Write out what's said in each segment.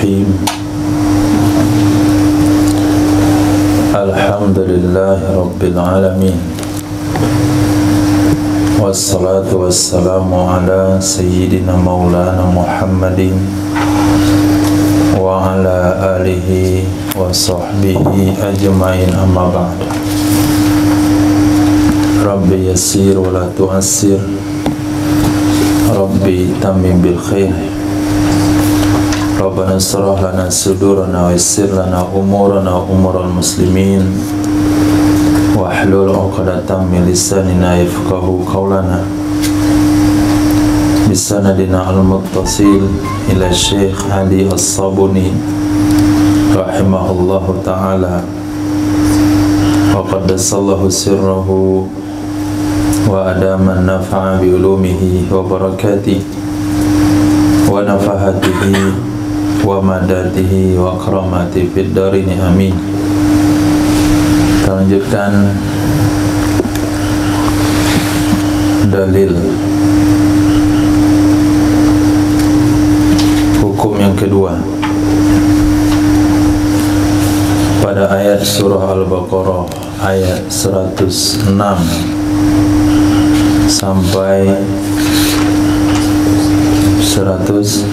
Bismillahirrahmanirrahim. Alhamdulillahi Rabbil Alamin. Wassalatu wassalamu ala Sayyidina Maulana Muhammadin wa ala alihi wa sahbihi ajmain, amma ba'd. Rabbi yassir wa la tu'assir, Rabbi tammim bil khair. Rabbana shrah lana sudurana wa yassir lana umurana wa umural muslimin wahlul 'uqdatam min lisanina yafqahu qawlana. Bisanadina al-muttasil ila Syekh Ali As-Sabuni rahimahullahu ta'ala wa qaddasallahu sirrahu wa adaman nafa'a bi ulumihi wa barakatihi wa nafahatihi wa madatihi wa karamati fid darini, amin. Kita lanjutkan dalil hukum yang kedua pada ayat surah Al-Baqarah ayat 106 sampai 100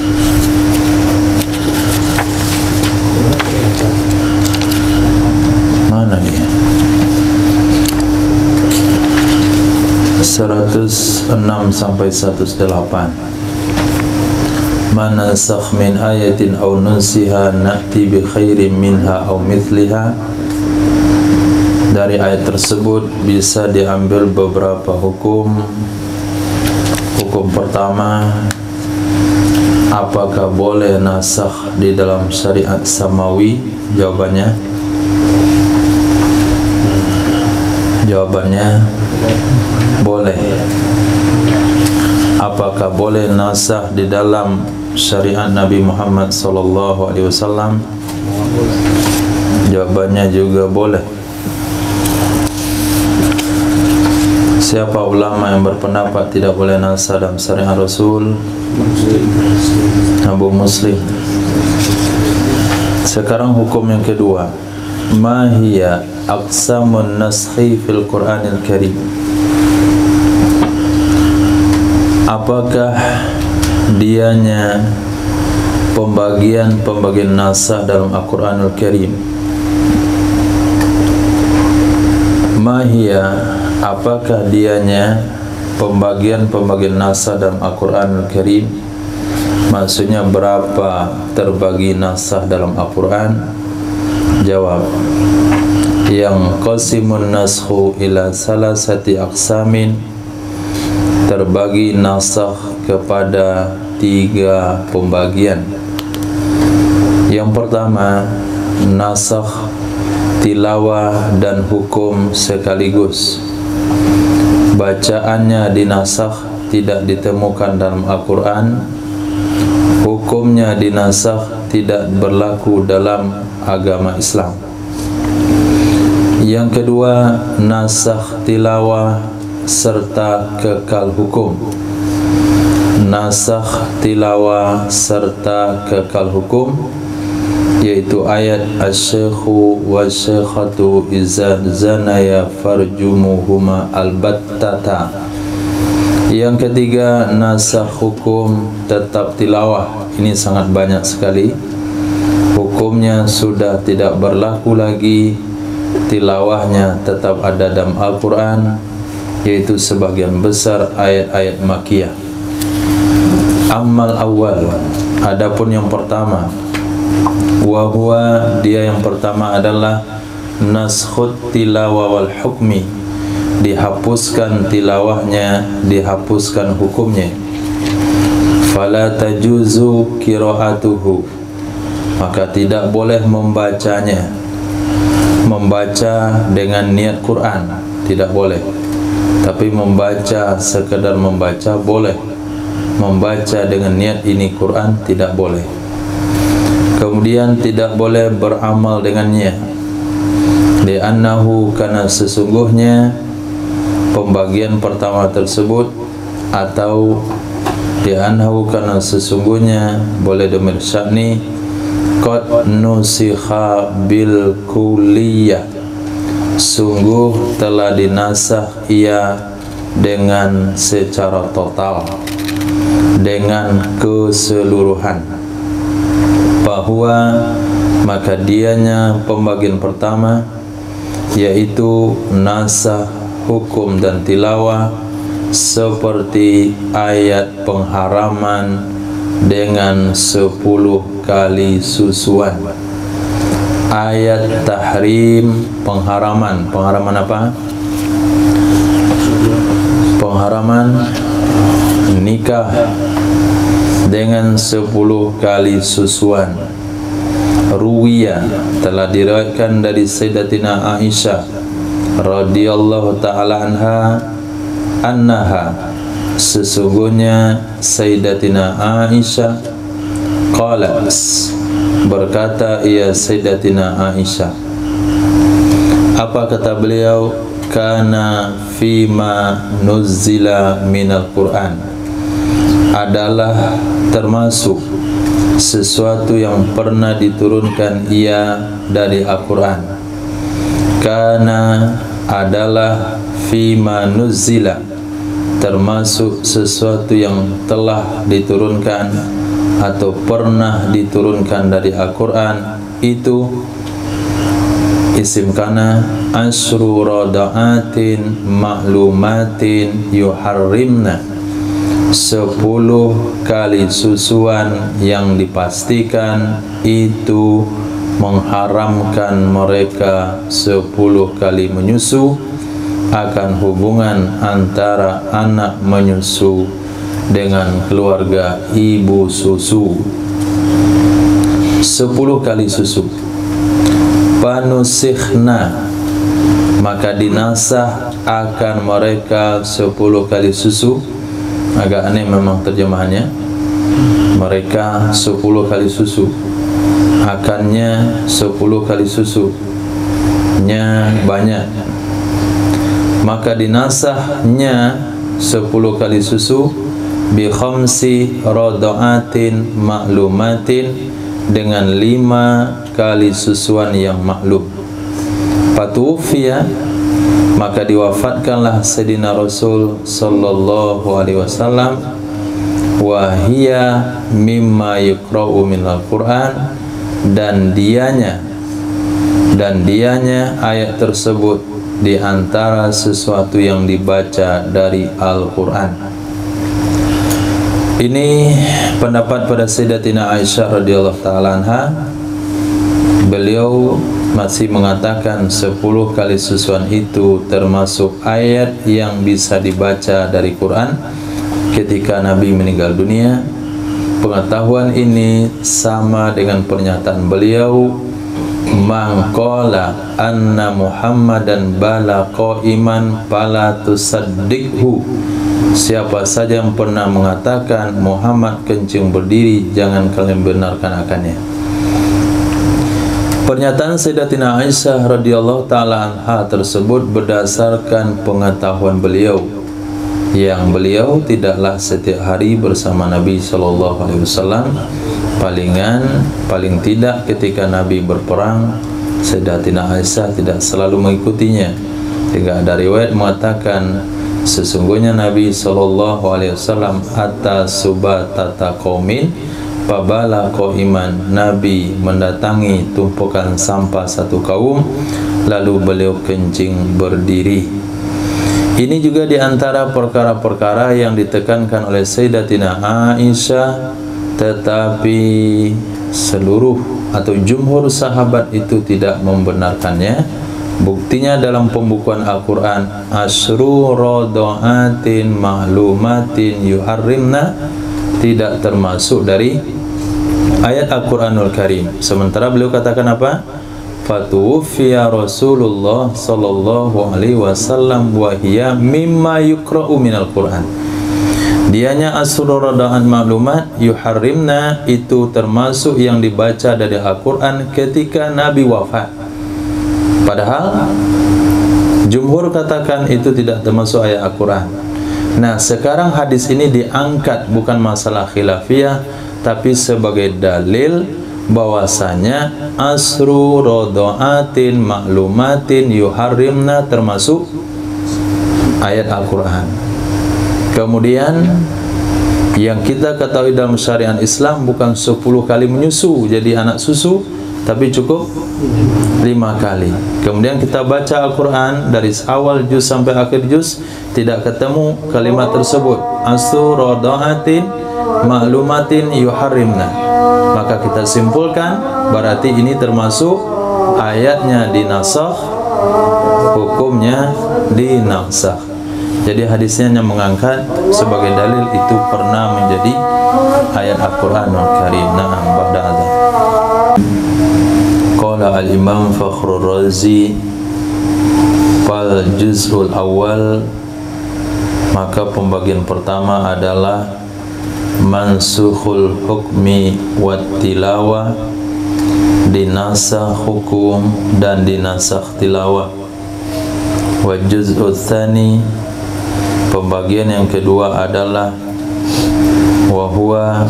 mana dia? 106 sampai 108. Man nasakh min ayatin aw nunsiha na'ti bi khairin minha aw mithliha. Dari ayat tersebut bisa diambil beberapa hukum. Hukum pertama, apakah boleh nasakh di dalam syariat samawi? Jawabannya boleh. Apakah boleh nasakh di dalam syariat Nabi Muhammad SAW? Jawabannya juga boleh. Siapa ulama yang berpendapat tidak boleh nasakh dalam syariat Rasul? Abu Muslim. Sekarang hukum yang kedua, ma hiya aqsamun naskhi fil Qur'anil Karim. Apakah dianya pembagian nasakh dalam Al-Qur'anul Karim? Ma hiya, apakah dianya pembagian nasakh dalam Al-Qur'anul Karim? Maksudnya berapa terbagi nasakh dalam Al-Quran? Jawab, yang qasimun naskhu ila salasati aqsamin, terbagi nasakh kepada 3 pembagian. Yang pertama, nasakh tilawah dan hukum sekaligus. Bacaannya dinasakh, tidak ditemukan dalam Al-Quran. Hukumnya dinasakh, tidak berlaku dalam agama Islam. Yang kedua, nasakh tilawah serta kekal hukum. Nasakh tilawah serta kekal hukum yaitu ayat asy-syaikhu wasy-syaikhatu idza zanaya farjumuhuma albattata. Yang ketiga, nasakh hukum tetap tilawah. Ini sangat banyak sekali. Hukumnya sudah tidak berlaku lagi, tilawahnya tetap ada dalam Al-Quran, yaitu sebagian besar ayat-ayat Makkiyah. Ammal awal, adapun yang pertama, wa huwa, dia yang pertama adalah naskhut tilawah wal hukmi, dihapuskan tilawahnya, dihapuskan hukumnya. Fala tajuzu qiraatuhu, maka tidak boleh membacanya. Membaca dengan niat Quran tidak boleh, tapi membaca sekedar membaca boleh. Membaca dengan niat ini Quran tidak boleh. Kemudian tidak boleh beramal dengannya, li'annahu, karena sesungguhnya pembagian pertama tersebut, atau li'annahu, karena sesungguhnya, boleh domir sya'ni, qad nusikha bil kulliyah, sungguh telah dinasakh ia dengan secara total, dengan keseluruhan. Bahwa maka dianya pembagian pertama, yaitu nasakh hukum dan tilawah, seperti ayat pengharaman dengan 10 kali susuan. Ayat tahrim, pengharaman. Pengharaman apa? Pengharaman nikah dengan 10 kali susuan. Ruwiya, telah diriwayatkan dari Sayyidatina Aisyah radhiyallahu taala anha, annaha, sesungguhnya Sayyidatina Aisyah, qalat, berkata ia Sayyidatina Aisyah, apa kata beliau? Kana fima nuzzila minal Qur'an, adalah termasuk sesuatu yang pernah diturunkan ia dari Al-Quran. Kana adalah fima nuzzila, termasuk sesuatu yang telah diturunkan atau pernah diturunkan dari Al-Quran, itu isim kana, asyru rada'atin ma'lumatin yuharrimna, 10 kali susuan yang dipastikan itu mengharamkan mereka 10 kali menyusu, akan hubungan antara anak menyusu dengan keluarga ibu susu. 10 kali susu. Panusikhna, maka dinasah akan mereka 10 kali susu. Agak aneh memang terjemahannya. Mereka 10 kali susu, akannya 10 kali susu, nya banyak, maka dinasahnya 10 kali susu bi khamsi rada'atin ma'lumatin, dengan 5 kali susuan yang maklum. Patufiya, maka diwafatkanlah Sayyidina Rasul sallallahu alaihi wasallam, wa hiya mimma yuqra'u minal Qur'an, dan dianya ayat tersebut di antara sesuatu yang dibaca dari Al-Qur'an. Ini pendapat pada Sayyidatina Aisyah radhiyallahu ta'ala anha. Beliau masih mengatakan 10 kali susuan itu termasuk ayat yang bisa dibaca dari Quran ketika Nabi meninggal dunia. Pengetahuan ini sama dengan pernyataan beliau, man qala anna Muhammadan bala qa'iman fala tusaddiqhu, siapa saja yang pernah mengatakan Muhammad kencing berdiri, jangan kalian benarkan akannya. Pernyataan Sayyidatina Aisyah radhiyallahu ta'ala anha tersebut berdasarkan pengetahuan beliau, yang beliau tidaklah setiap hari bersama Nabi SAW. Paling tidak ketika Nabi berperang, Sayyidatina Aisyah tidak selalu mengikutinya. Hingga ada riwayat mengatakan, sesungguhnya Nabi SAW atas subatata qaumin fabala qaiman, Nabi mendatangi tumpukan sampah satu kaum, lalu beliau kencing berdiri. Ini juga diantara perkara-perkara yang ditekankan oleh Sayyidatina Aisyah, tetapi seluruh atau jumhur sahabat itu tidak membenarkannya. Buktinya dalam pembukuan Al-Quran, asyru rada'atin ma'lumatin yuharrimna, tidak termasuk dari ayat Al-Quranul Karim. Sementara beliau katakan apa? Fatuwfiya Rasulullah sallallahu alaihi wasallam wa hiya mimma yuqra'u minal Quran. Dianya asyru rada'at ma'lumat yuharrimna, itu termasuk yang dibaca dari Al-Quran ketika Nabi wafat. Padahal jumhur katakan itu tidak termasuk ayat Al-Quran. Nah, sekarang hadis ini diangkat bukan masalah khilafiyah, tapi sebagai dalil bahwasanya asru rodoatin maklumatin yuharrimna termasuk ayat Al-Quran. Kemudian yang kita ketahui dalam syariat Islam bukan 10 kali menyusu jadi anak susu, tapi cukup 5 kali. Kemudian kita baca Al-Quran dari awal juz sampai akhir juz, tidak ketemu kalimat tersebut, asru rodoatin maklumatin yuharrimna, maka kita simpulkan berarti ini termasuk ayatnya dinasakh, hukumnya dinasakh. Jadi hadisnya yang mengangkat sebagai dalil itu pernah menjadi ayat Al-Quranul Karim. Na'am ba'da adzan. Qala al-Imam Fakhrur Razi fal juz'ul awal, maka pembagian pertama adalah mansukhul hukmi wat tilawah, dinasakh hukum dan dinasakh tilawah. Wa juz'ul tsani, pembagian yang kedua adalah wa huwa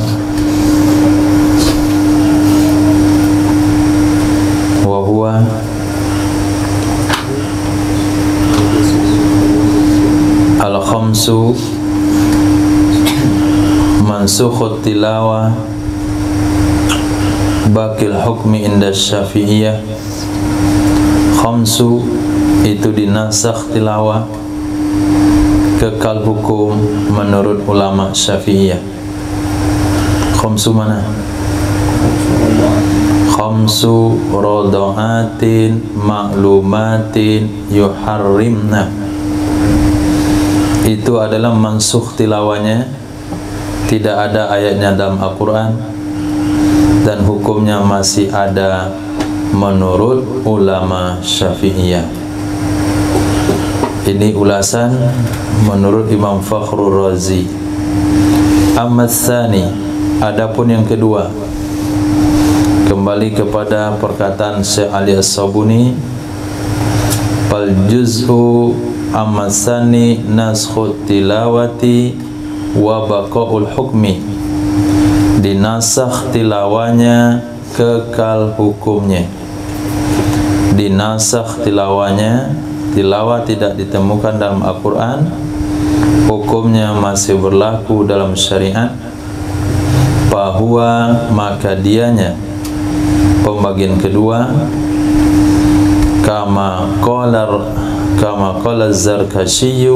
al-khamsu mansukhut tilawah bakil hukmi inda syafi'iyah. Khamsu itu dinasakh tilawah, kekal hukum menurut ulama Syafi'iyah. Khamsu mana? Khamsu rodoatin maklumatin yuharrimna, itu adalah mansukh tilawanya, tidak ada ayatnya dalam Al-Quran dan hukumnya masih ada menurut ulama Syafi'iyah. Ini ulasan menurut Imam Fakhrur Razi. Amma tsani, adapun yang kedua, kembali kepada perkataan Syekh Ali As-Sabuni, fal juz'u amma tsani naskhut tilawati wa baqaul hukmi, dinasakh tilawanya, kekal hukumnya. Dinasakh tilawanya, tilawah tidak ditemukan dalam Al-Quran, hukumnya masih berlaku dalam syariat. Bahwa maka dianya, pembagian kedua, kama qala Zarkashi,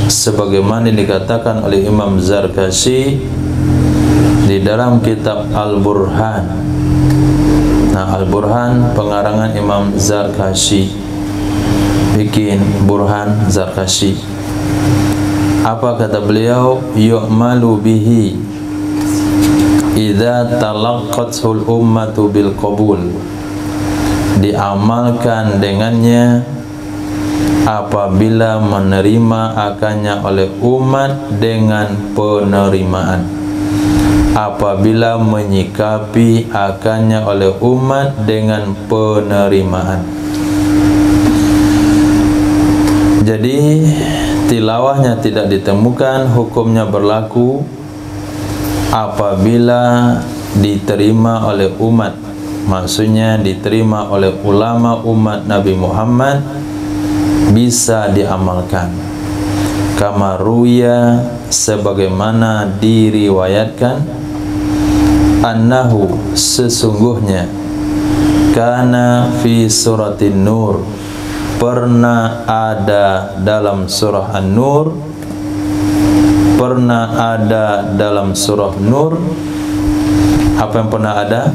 sebagaimana dikatakan oleh Imam Zarkashi di dalam kitab Al-Burhan. Nah, Al-Burhan pengarangan Imam Zarkashi, bikin Burhan Zarkashi. Apa kata beliau? Yu'malu bihi idza talaqqathul ummatu bil qabul, diamalkan dengannya apabila menerima akannya oleh umat dengan penerimaan, apabila menyikapi akannya oleh umat dengan penerimaan. Jadi tilawahnya tidak ditemukan, hukumnya berlaku apabila diterima oleh umat, maksudnya diterima oleh ulama umat Nabi Muhammad, bisa diamalkan. Kama ruya, sebagaimana diriwayatkan, annahu, sesungguhnya, kana fi suratin nur, pernah ada dalam surah An-Nur, pernah ada dalam surah Nur. Apa yang pernah ada?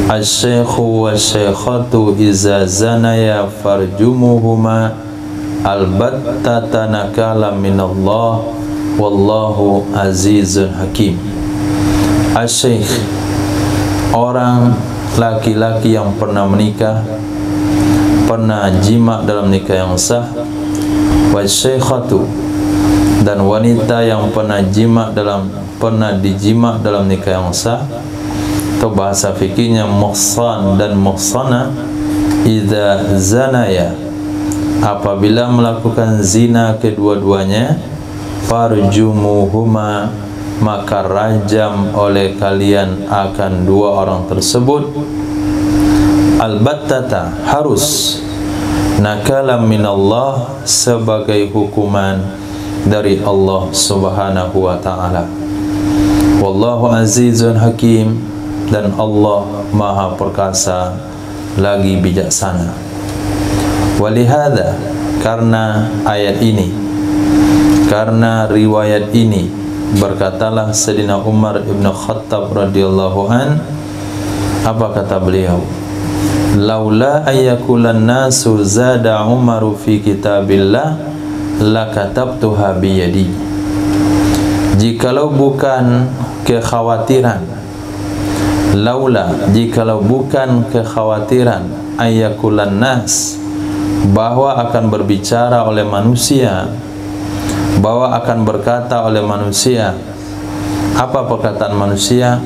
Asy-syaikhu wasy-syaikhatu iza zanaya farjumuhuma albatta nakala minallah wallahu azizun hakim. Asy-syaikh, orang laki-laki yang pernah menikah, pernah jima dalam nikah yang sah, wasy-syaikhatu, dan wanita yang pernah dijima dalam nikah yang sah, atau bahasa fikihnya muhsan dan muhsana, idza zanaya, apabila melakukan zina kedua-duanya, farjumuhuma, maka rajam oleh kalian akan dua orang tersebut. Albattata, harus, nakalam minallah, sebagai hukuman dari Allah Subhanahu wa ta'ala. Wallahu azizun hakim, dan Allah maha perkasa lagi bijaksana. Walihada, karena ayat ini, karena riwayat ini, berkatalah Sayyidina Umar ibn Khattab radhiyallahu an, apa kata beliau? Laula ayyakulan nasu zada Umaru fi kitabillah lakatabtuha biyadi. Jikalau bukan kekhawatiran, laula, jikalau bukan kekhawatiran, ayyakulan nas, bahwa akan berbicara oleh manusia, bahwa akan berkata oleh manusia. Apa perkataan manusia?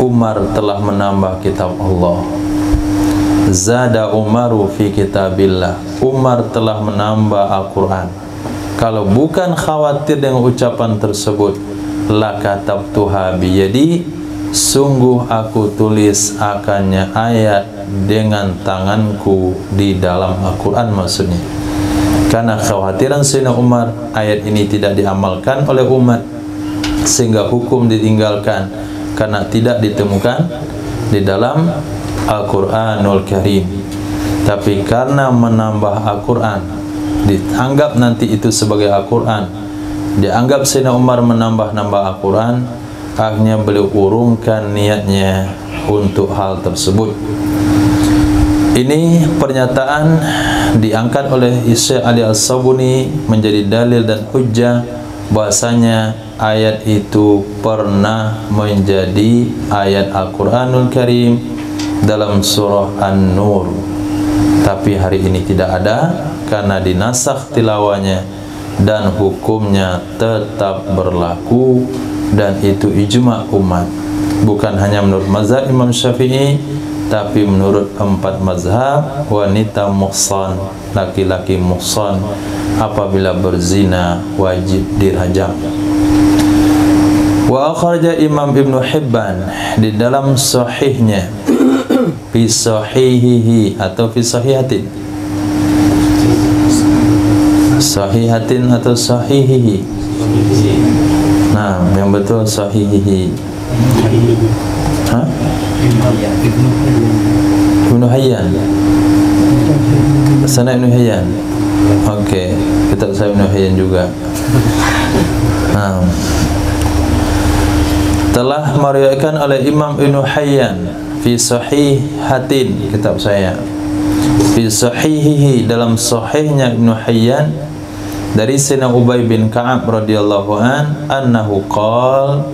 Umar telah menambah kitab Allah. Zada Umaru fi kitabillah, Umar telah menambah Al-Quran. Kalau bukan khawatir dengan ucapan tersebut, lakatabtuha biyadi, sungguh aku tulis akannya ayat dengan tanganku di dalam Al-Quran, maksudnya. Karena kekhawatiran Sayyidina Umar, ayat ini tidak diamalkan oleh umat, sehingga hukum ditinggalkan karena tidak ditemukan di dalam Al-Quranul Karim. Tapi karena menambah Al-Quran, dianggap nanti itu sebagai Al-Quran, dianggap Sayyidina Umar menambah-nambah Al-Quran, akhirnya beliau urungkan niatnya untuk hal tersebut. Ini pernyataan diangkat oleh Syekh Ali As-Sabuni menjadi dalil dan hujjah bahasanya ayat itu pernah menjadi ayat Al-Quranul Karim dalam surah An-Nur. Tapi hari ini tidak ada karena dinasakh tilawahnya dan hukumnya tetap berlaku, dan itu ijma' umat. Bukan hanya menurut mazhab Imam Syafi'i, tapi menurut 4 mazhab, wanita muhsan, laki-laki muhsan, apabila berzina wajib dirajam. Wa akhraja Imam Ibn Hibban di dalam sahihnya, fi sahihihi atau fi sahihatin, sahihatin atau sahihihi. Nah, yang betul sahihihi. Hah? Ibnu Hayyan. Sana Ibnu Hayyan. Okey, kitab saya Ibnu Hayyan juga. Telah meriwayatkan oleh Imam Ibnu Hayyan fi sahihatin, kitab saya. Fi sahihihi, dalam sahihnya Ibnu Hayyan, dari Sayyidina Ubay bin Ka'ab radhiyallahu an, annahu qala,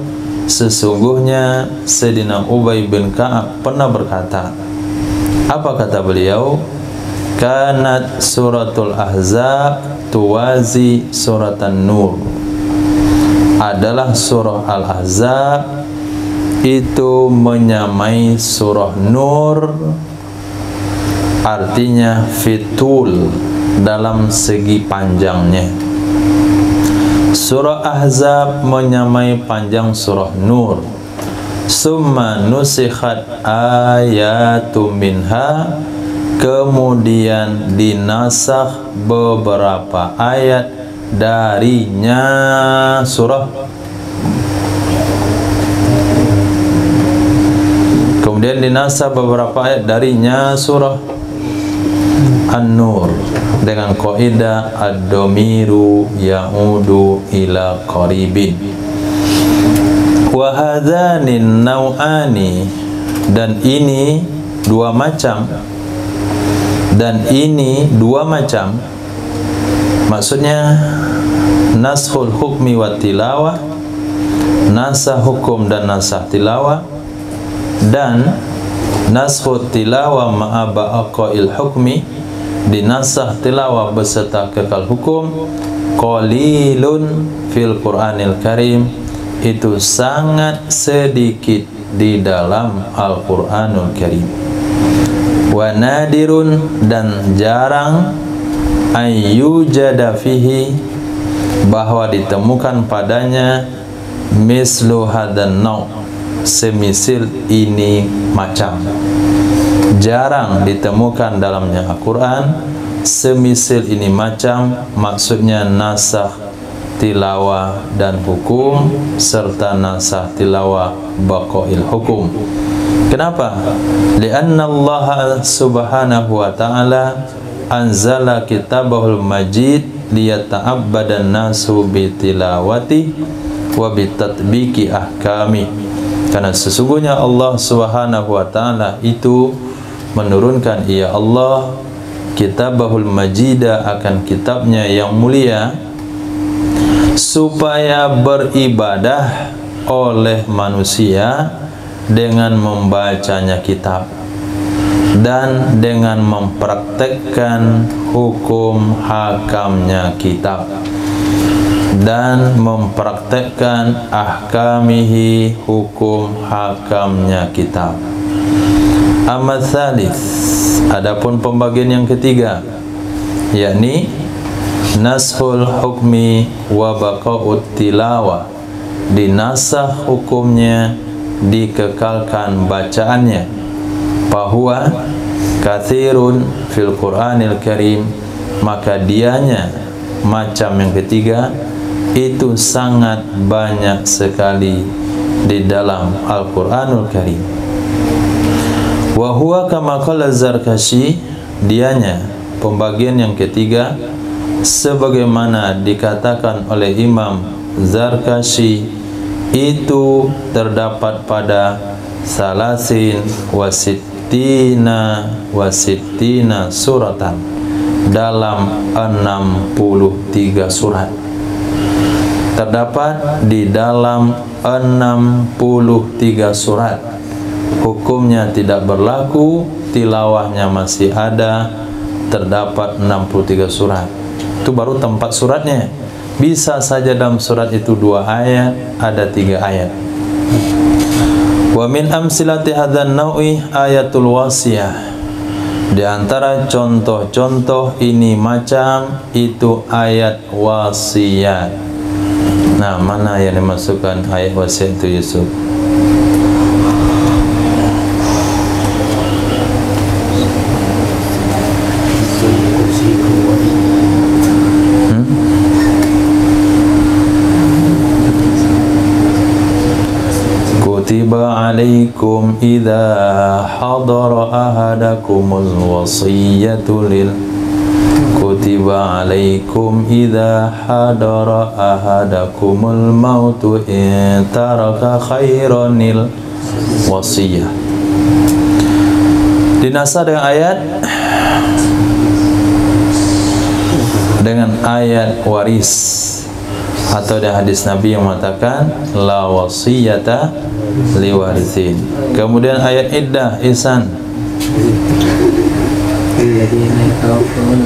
sesungguhnya Sayyidina Ubay bin Ka'ab pernah berkata. Apa kata beliau? Kanat suratul Ahzab tuwazi suratan Nur. Adalah surah Al-Ahzab itu menyamai surah Nur, artinya fitul, dalam segi panjangnya. Surah Ahzab menyamai panjang surah Nur. Summa nusikhat ayatu minha, kemudian dinasakh beberapa ayat darinya surah. Kemudian dinasakh beberapa ayat darinya surah An-Nur dengan kaidah ad-dhamiru ya'udu ila qaribin. Wa hadzanin nau'ani, dan ini dua macam, dan ini dua macam, maksudnya naskhul hukmi wa tilawah, nasah hukum dan nasah tilawah, dan naskhul tilawah ma'a baqa'il hukmi, dinasah tilawah beserta kekal hukum. Qalilun fil Qur'anil Karim, itu sangat sedikit di dalam Al-Quranul Karim. Wa nadirun, dan jarang, ayyujada fihi, bahwa ditemukan padanya, mislu hadan nau, semisil ini macam. Jarang ditemukan dalamnya Al-Quran semisil ini macam, maksudnya nasakh tilawah dan hukum serta nasakh tilawah baqail hukum. Kenapa? Lianna Allah subhanahu wa ta'ala anzala kitabahul majid liyata'abbadan nasu bitilawati wa bitatbiki ahkami. Karena sesungguhnya Allah subhanahu wa ta'ala itu menurunkan, ya Allah, kitabahul majida, akan kitabnya yang mulia, supaya beribadah oleh manusia dengan membacanya kitab dan dengan mempraktekkan hukum hakamnya kitab dan mempraktekkan ahkamihi, hukum hakamnya kitab. Amma tsalits, adapun pembagian yang ketiga, yakni nashul hukmi wa baqaut tilawah, dinasakh hukumnya, dikekalkan bacaannya. Fahuwa katsirun fil Qur'anil Karim, maka dianya macam yang ketiga itu sangat banyak sekali di dalam Al-Qur'anul Karim. Wa huwa kama qala Zarkashi, dianya pembagian yang ketiga sebagaimana dikatakan oleh Imam Zarkashi, itu terdapat pada salasin wasittina suratan, dalam 63 surat. Terdapat di dalam 63 surat. Hukumnya tidak berlaku, tilawahnya masih ada, terdapat 63 surat. Itu baru tempat suratnya. Bisa saja dalam surat itu 2 ayat, ada 3 ayat. Wa min amsilati hadzal nau'i ayatul wasiyah. Di antara contoh-contoh ini macam itu ayat wasiat. Nah, mana yang dimasukkan ayat wasiat itu, Yusuf? Kutiba alaikum idza hadara ahadakumul wasiyatu lil Kutiba alaikum idza hadara ahadakumul mautu in taraka khairanil wasiyah. Dinasah dengan ayat waris, atau ada hadis Nabi yang mengatakan la wasiyata liwarithin. Kemudian ayat iddah, Ihsan. والذين توفون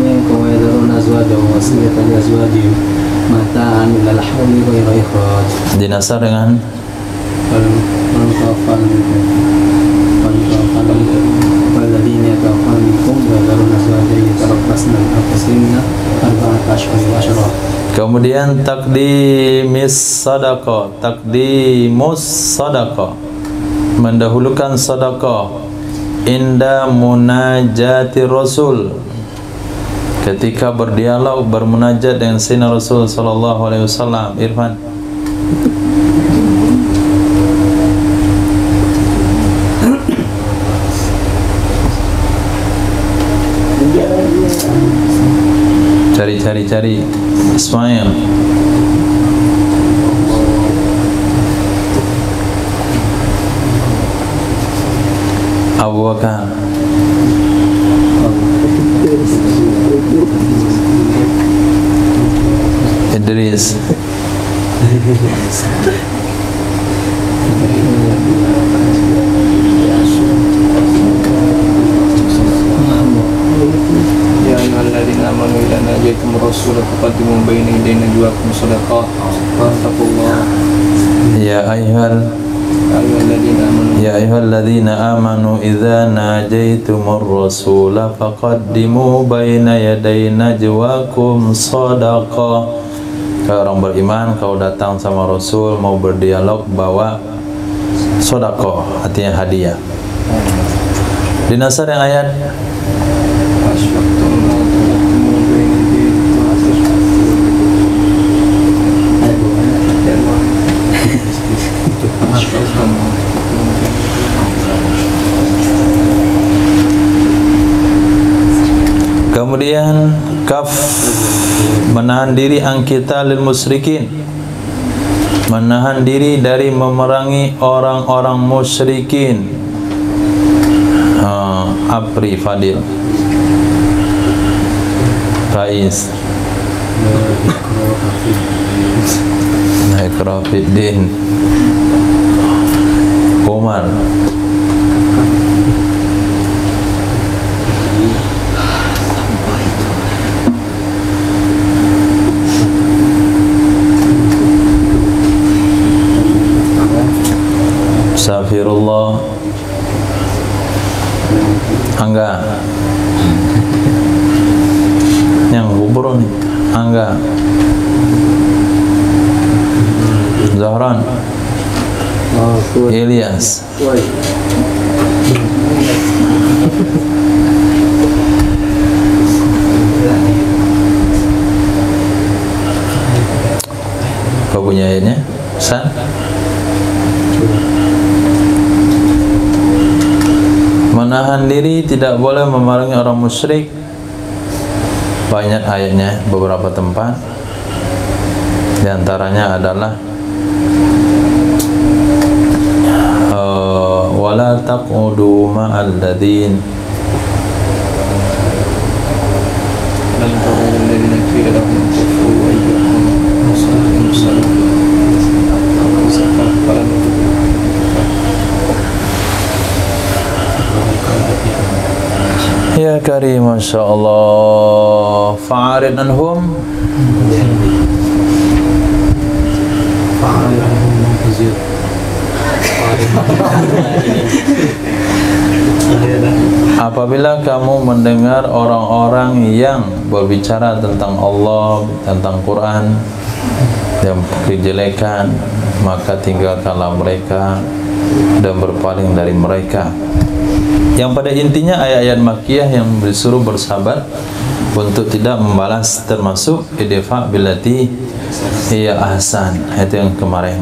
منكم ويذرون أزواجا وصية لأزواجهم متاعا إلى الحول غير إخراج. Dinasah dengan والذين يتوفون منكم ويذرون أزواجا يتربصن بأنفسهن أربعة أشهر وعشرا. Kemudian takdimus sadaqah, mendahulukan sedekah inda munajati Rasul, ketika berdialog bermunajat dengan Sayyidina Rasul sallallahu alaihi wasallam. Irfan. Cari Ismail. Abu Bakar. Idris. Ya ayyuhalladzina amanu idza najaytum ar-rasula faqaddimu bayna yaday najwakum shadaqah wattaqullah. Ya ayyuhal Ya ayyuhalladzina amanu idza najaitumur rasula faqaddimu baina yaday najwakum shadaqah. Orang beriman, kau datang sama Rasul mau berdialog, bawa sodako, artinya hadiah. Di nasar yang ayat kemudian kaf, menahan diri angkita lil musyrikin, menahan diri dari memerangi orang-orang musyrikin. Apri Fadil Rais Ikrafiddin Umar Safirullah Angga yang bubur nih Angga Zahran Ilyas kau punya ayatnya San? Menahan diri, tidak boleh memerangi orang musyrik. Banyak ayatnya, beberapa tempat. Di antaranya adalah wala taqudu ma'al ladin ya karim, Masya Allah. Fa'arid anhum apabila kamu mendengar orang-orang yang berbicara tentang Allah, tentang Quran, yang kejelekan, maka tinggalkanlah mereka dan berpaling dari mereka. Yang pada intinya ayat-ayat Makkiyah yang disuruh bersabar untuk tidak membalas, termasuk idfa billati hiya ahsan, itu yang kemarin.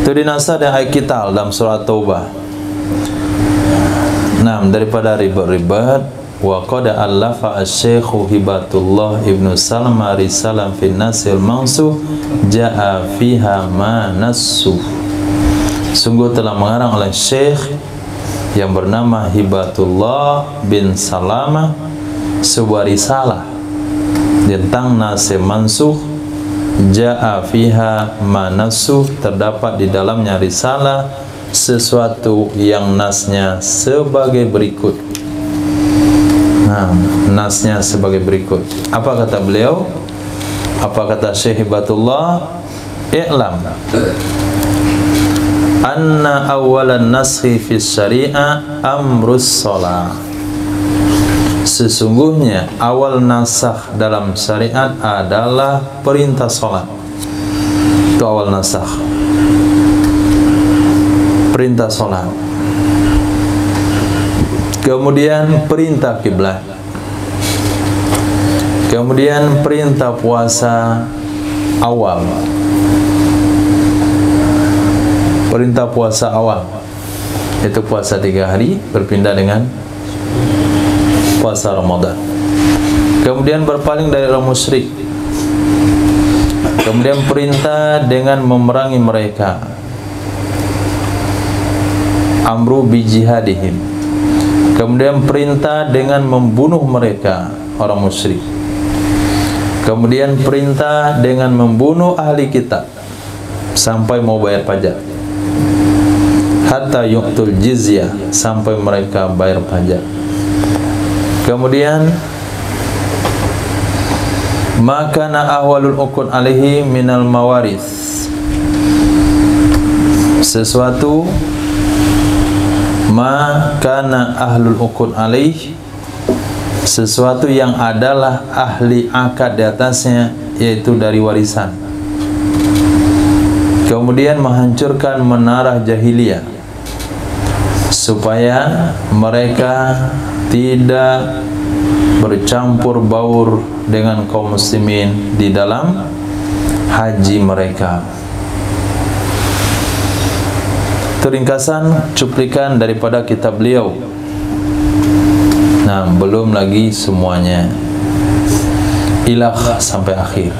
Itu dinasar dan ayat Qital dalam surat Taubah. 6. Daripada ribet-ribet, wa qad allafa asy-syaikhu Hibatullah Ibnu Salma risalam fi nasil mansuh jaa fiha ma nassu. Sungguh telah mengarang oleh Syekh yang bernama Hibatullah bin Salama sebuah risalah tentang nasih mansuh. Ja'a fiha manasuh, terdapat di dalamnya risalah sesuatu yang nasnya sebagai berikut. Nah, nasnya sebagai berikut. Apa kata beliau? Apa kata Syekh Hibatullah? I'lam anna awalan naskhi fi syari'ah amrus shalah. Sesungguhnya awal nasakh dalam syariat adalah perintah salat. Itu awal nasakh, perintah salat. Kemudian perintah kiblat. Kemudian perintah puasa awal. Perintah puasa awal itu puasa 3 hari, berpindah dengan puasa Ramadan. Kemudian berpaling dari orang musyrik. Kemudian perintah dengan memerangi mereka, amru bi jihadihim. Kemudian perintah dengan membunuh mereka, orang musyrik. Kemudian perintah dengan membunuh ahli kitab sampai mau bayar pajak, hatta yu'tul jizyah, sampai mereka bayar pajak. Kemudian makana ahwalul uqud alaihi minal mawaris, sesuatu ma kana ahlul uqud alaih, sesuatu yang adalah ahli akad di atasnya, yaitu dari warisan. Kemudian menghancurkan menara jahiliyah supaya mereka tidak bercampur baur dengan kaum muslimin di dalam haji mereka. Itu ringkasan cuplikan daripada kitab beliau. Nah, belum lagi semuanya, ilah sampai akhir.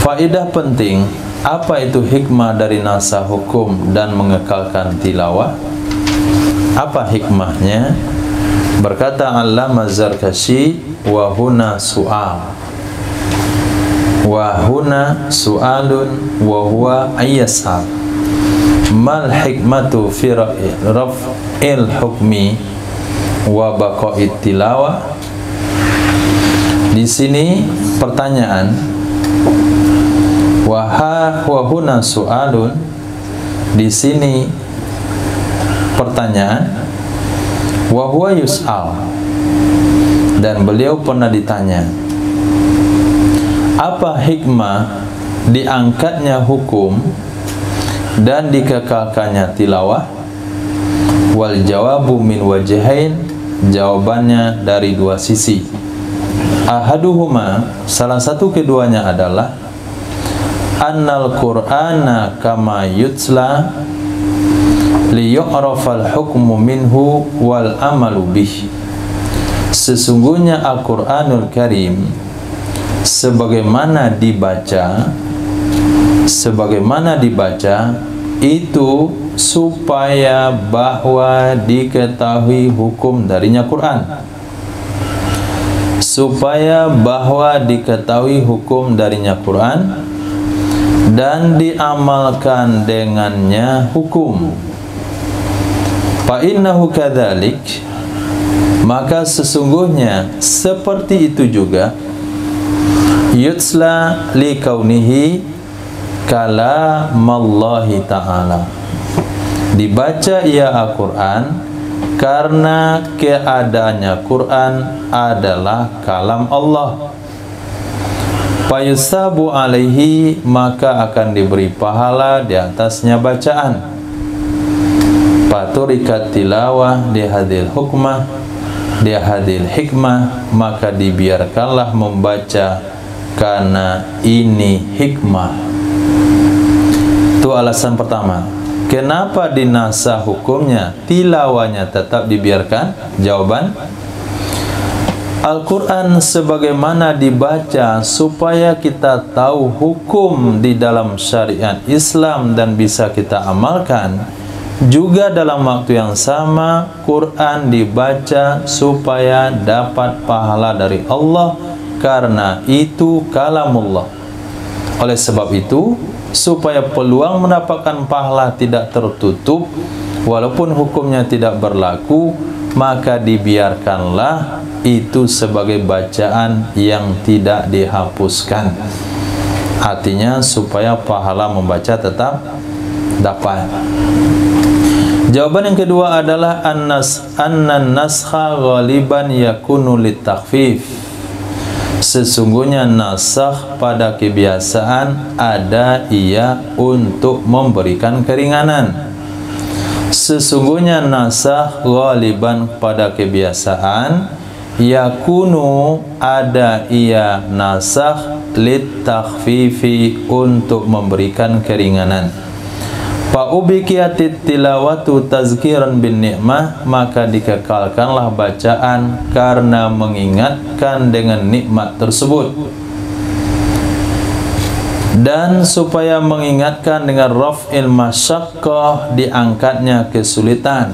Faedah penting, apa itu hikmah dari nasakh hukum dan mengekalkan tilawah? Apa hikmahnya? Berkata Allama Zarkashi, wa huna su'al, wa huna su'alun wa huwa ayyasal mal hikmatu fi raf'il hukmi wa baqa'it tilawah. Di sini pertanyaan, wa huna su'alun, di sini pertanyaan, wa huwa yus'al, dan beliau pernah ditanya, apa hikmah diangkatnya hukum dan dikekalkannya tilawah? Wal jawabu min wajhain, jawabannya dari dua sisi. Ahaduhuma, salah satu keduanya adalah annal qur'ana kama yutsla liyu'rafal hukmu minhu wal amalu bih. Sesungguhnya Al-Qur'anul Karim sebagaimana dibaca itu supaya bahwa diketahui hukum darinya Quran, supaya bahwa diketahui hukum darinya Quran dan diamalkan dengannya hukum. Fa innahu kadzalik, maka sesungguhnya seperti itu juga, yutsla li kaunihi kalamallahi ta'ala, dibaca ia Al-Quran karena keadaannya Quran adalah kalam Allah. Fayusabu alaihi, maka akan diberi pahala di atasnya bacaan. Faturikat tilawah di hadil hukmah, di hadil hikmah, maka dibiarkanlah membaca karena ini hikmah. Itu alasan pertama. Kenapa dinasakh hukumnya, tilawahnya tetap dibiarkan? Jawaban, Al-Quran sebagaimana dibaca supaya kita tahu hukum di dalam syariat Islam dan bisa kita amalkan. Juga dalam waktu yang sama, Quran dibaca supaya dapat pahala dari Allah, karena itu kalamullah. Oleh sebab itu, supaya peluang mendapatkan pahala tidak tertutup walaupun hukumnya tidak berlaku, maka dibiarkanlah itu sebagai bacaan yang tidak dihapuskan. Artinya supaya pahala membaca tetap dapat. Jawaban yang kedua adalah annan naskha ghaliban yakunu litakfif. Sesungguhnya nasakh pada kebiasaan ada ia untuk memberikan keringanan. Sesungguhnya nasakh ghaliban pada kebiasaan yakunu ada ia nasakh litakfifi, untuk memberikan keringanan. Fa'ubikiyatit tilawatu tazkiran bin ni'mah, maka dikekalkanlah bacaan karena mengingatkan dengan nikmat tersebut, dan supaya mengingatkan dengan raf'il masyaqqah, diangkatnya kesulitan,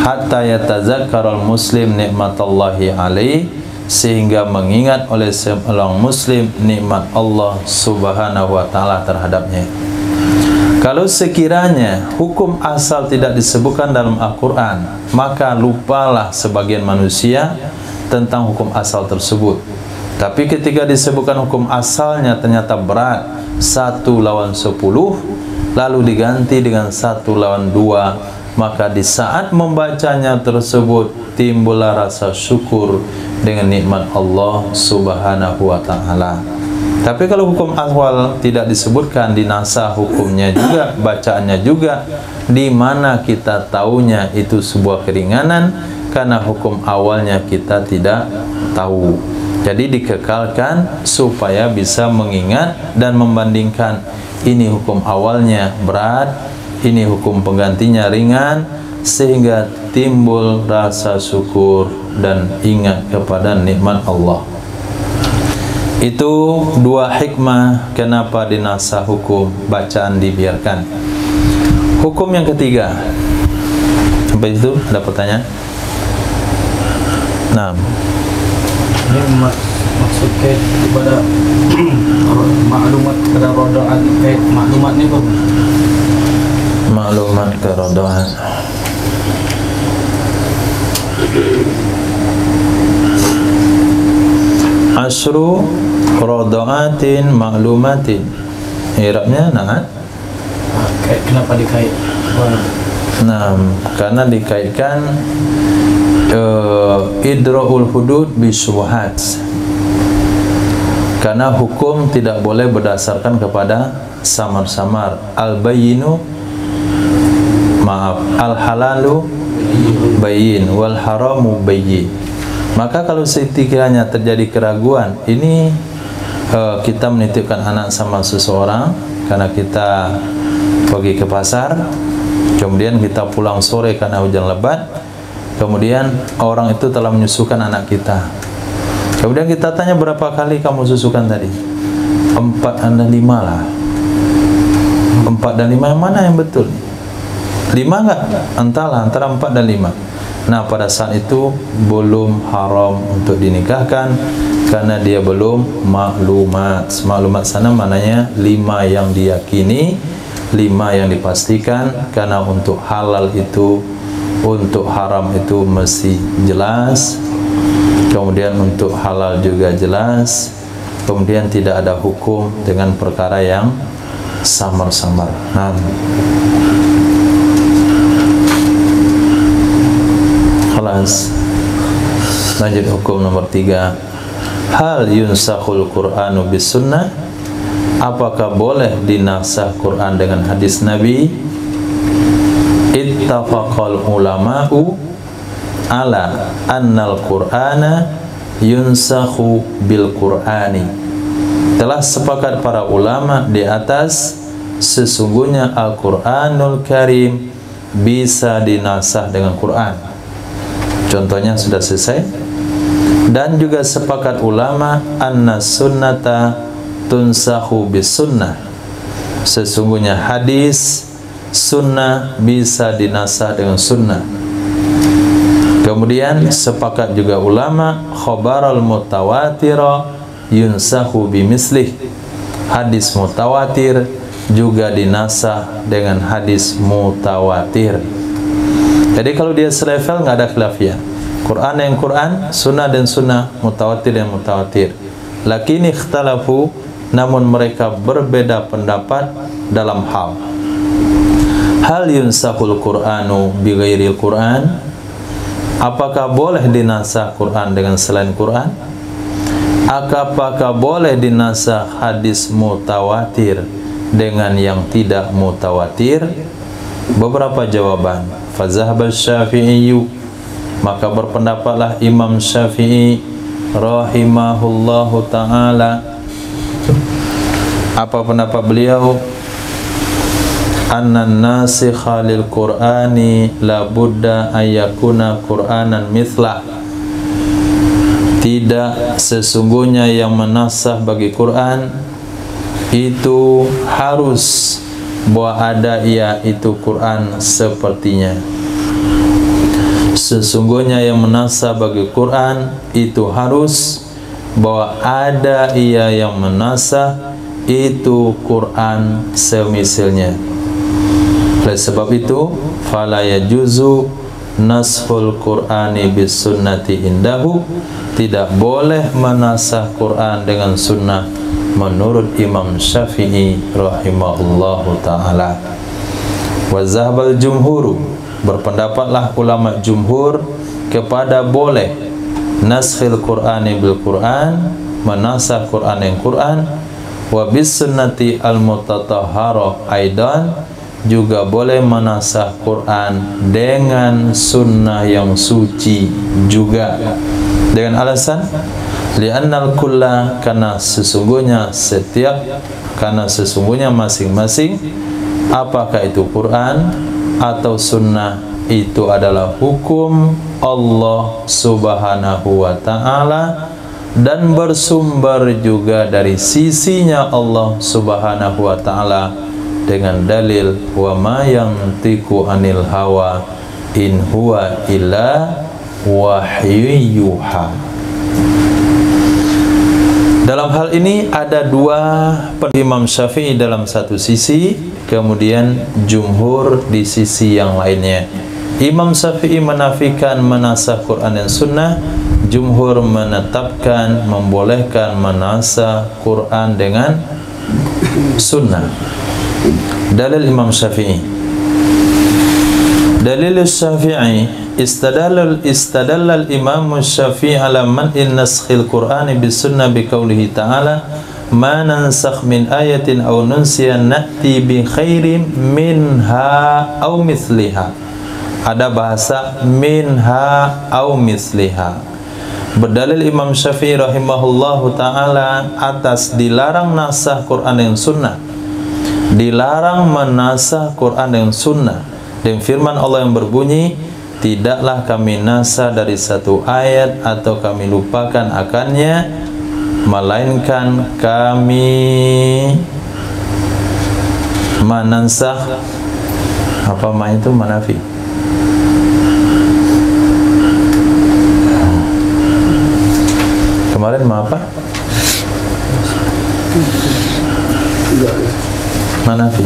hatta yatazakkaral muslim nikmatallahi alaih, sehingga mengingat oleh seorang muslim nikmat Allah subhanahu wa ta'ala terhadapnya. Kalau sekiranya hukum asal tidak disebutkan dalam Al-Quran, maka lupalah sebagian manusia tentang hukum asal tersebut. Tapi ketika disebutkan hukum asalnya ternyata berat, 1 lawan 10, lalu diganti dengan 1 lawan 2, maka di saat membacanya tersebut timbullah rasa syukur dengan nikmat Allah Subhanahu wa taala. Tapi kalau hukum awal tidak disebutkan, dinasah hukumnya juga, bacaannya juga, di mana kita taunya itu sebuah keringanan karena hukum awalnya kita tidak tahu. Jadi dikekalkan supaya bisa mengingat dan membandingkan, ini hukum awalnya berat, ini hukum penggantinya ringan, sehingga timbul rasa syukur dan ingat kepada nikmat Allah. Itu 2 hikmah kenapa dinasah hukum bacaan dibiarkan. Hukum yang ketiga, sampai itu ada pertanyaan? Nah, ini maksud kait kepada maklumat kepada rodoan, kait maklumat ni apa? Maklumat kerodoan. Asyru rodoatin maklumatin. I'rabnya na'at. Kait, kenapa dikait? Nah, karena dikaitkan idra'ul hudud bisyubhat. Karena hukum tidak boleh berdasarkan kepada samar-samar. Al-bayyinu, maaf, al-halalu bayyin wal haramu bayyin. Maka kalau sekiranya terjadi keraguan, ini kita menitipkan anak sama seseorang karena kita pergi ke pasar, kemudian kita pulang sore karena hujan lebat, kemudian orang itu telah menyusukan anak kita. Kemudian kita tanya, berapa kali kamu susukan tadi? 4 dan 5 lah. 4 dan 5 yang mana yang betul? 5 enggak? Antara 4 dan 5. Nah, pada saat itu belum haram untuk dinikahkan karena dia belum maklumat. Maklumat sana maknanya 5 yang diyakini, 5 yang dipastikan, karena untuk halal itu, untuk haram itu mesti jelas. Kemudian untuk halal juga jelas. Kemudian tidak ada hukum dengan perkara yang samar-samar. Nah, lanjut hukum nomor 3. Hal yunsakhul Qur'anu bis sunnah? Apakah boleh dinasah Quran dengan hadis Nabi? Ittafaqal ulama'u ala annal Qur'ana yunsakhu bil Qur'ani. Telah sepakat para ulama di atas sesungguhnya Al-Qur'anul Karim bisa dinasah dengan Quran. Contohnya sudah selesai. Dan juga sepakat ulama anna sunnata tunsahu bis sunnah. Sesungguhnya hadis sunnah bisa dinasah dengan sunnah. Kemudian sepakat juga ulama khabaral mutawatira yunsahu bimislih. Hadis mutawatir juga dinasah dengan hadis mutawatir. Jadi kalau dia selevel nggak ada khilafiyah. Quran yang Quran, sunnah dan sunnah, mutawatir dan mutawatir. Lakin ikhtalafu, namun mereka berbeda pendapat dalam hal yunsahul Qur'anu bi ghairil Qur'an? Apakah boleh dinasah Quran dengan selain Quran? Apakah boleh dinasah hadis mutawatir dengan yang tidak mutawatir? Beberapa jawaban. Fazahaba Syafi'iyyu, maka berpendapatlah Imam Syafi'i rahimahullahu ta'ala. Apa pendapat beliau? Annan nasikha lil Qur'ani la budda ayyakuna Qur'anan mithlah. Tidak, sesungguhnya yang menasah bagi Quran itu harus bahwa ada yaitu Quran sepertinya. Sesungguhnya yang menasah bagi Quran itu harus bahwa ada ia yang menasah itu Quran semisalnya. Oleh sebab itu, fala yajuzu nashul Qur'ani bis sunnati indahu, tidak boleh menasah Quran dengan sunnah menurut Imam Syafi'i rahimahullahu ta'ala. Wa zahabal jumhuru, berpendapatlah ulama jumhur kepada boleh naskhil Qur'ani bil Qur'an, menasah Quran yang Quran, wa bis sunnati al mutatahharah aidan, juga boleh menasah Quran dengan sunnah yang suci juga. Dengan alasan li'annal kulla, karena sesungguhnya masing-masing, apakah itu Quran atau sunnah, itu adalah hukum Allah subhanahu wa ta'ala dan bersumber juga dari sisinya Allah subhanahu wa ta'ala dengan dalil wa ma yantiqu anil hawa in huwa illa wahyu yuha. Dalam hal ini ada dua Imam Syafi'i dalam satu sisi, kemudian jumhur di sisi yang lainnya. Imam Syafi'i menafikan menasah Quran dan sunnah, jumhur menetapkan membolehkan menasah Quran dengan sunnah. Dalil Imam Syafi'i. Dalil Syafi'i, istadalla al-Imam Syafi'i ala man'in naskhil Qur'ani bis sunnah bi qoulihi ta'ala ma nansakh min ayatin aw nunsiya na'ti bi khairin minha aw mithliha. Ada bahasa minha aw mithliha. Berdalil Imam Syafi'i rahimahullahu ta'ala atas dilarang nasah Quran yang sunnah, dilarang menasah Quran yang sunnah, dan firman Allah yang berbunyi, tidaklah kami nasah dari satu ayat atau kami lupakan akannya, melainkan kami manansah apa itu manafi. Kemarin apa? Manafi.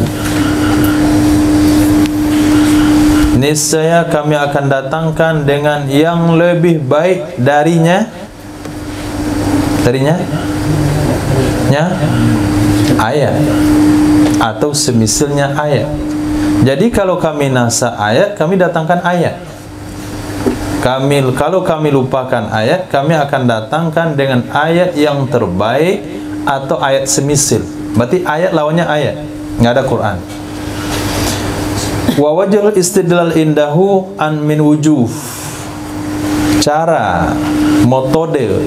Niscaya kami akan datangkan dengan yang lebih baik darinya. Ayat atau semisalnya ayat. Jadi kalau kami nasah ayat, kami datangkan ayat. Kalau kami lupakan ayat, kami akan datangkan dengan ayat yang terbaik atau ayat semisil. Berarti ayat lawannya ayat, nggak ada Quran. Wa wajhul istidlal indahu an min wujuh. Cara, metode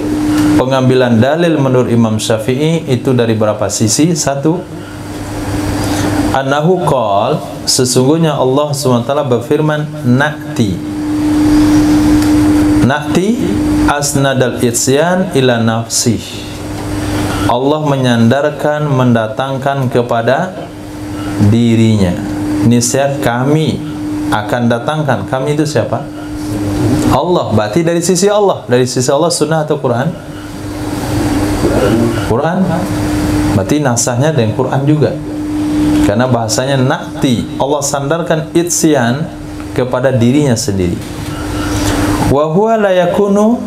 pengambilan dalil menurut Imam Syafi'i itu dari berapa sisi? Satu, annahu qala, sesungguhnya Allah SWT berfirman na'ti asnadal isyan ila nafsih. Allah menyandarkan, mendatangkan kepada dirinya. Niscaya kami akan datangkan. Kami itu siapa? Allah. Berarti dari sisi Allah. Dari sisi Allah sunnah atau Quran? Quran. Berarti nasahnya dengan Quran juga. Karena bahasanya nakti. Allah sandarkan isyan kepada dirinya sendiri. Wa huwa la yakunu,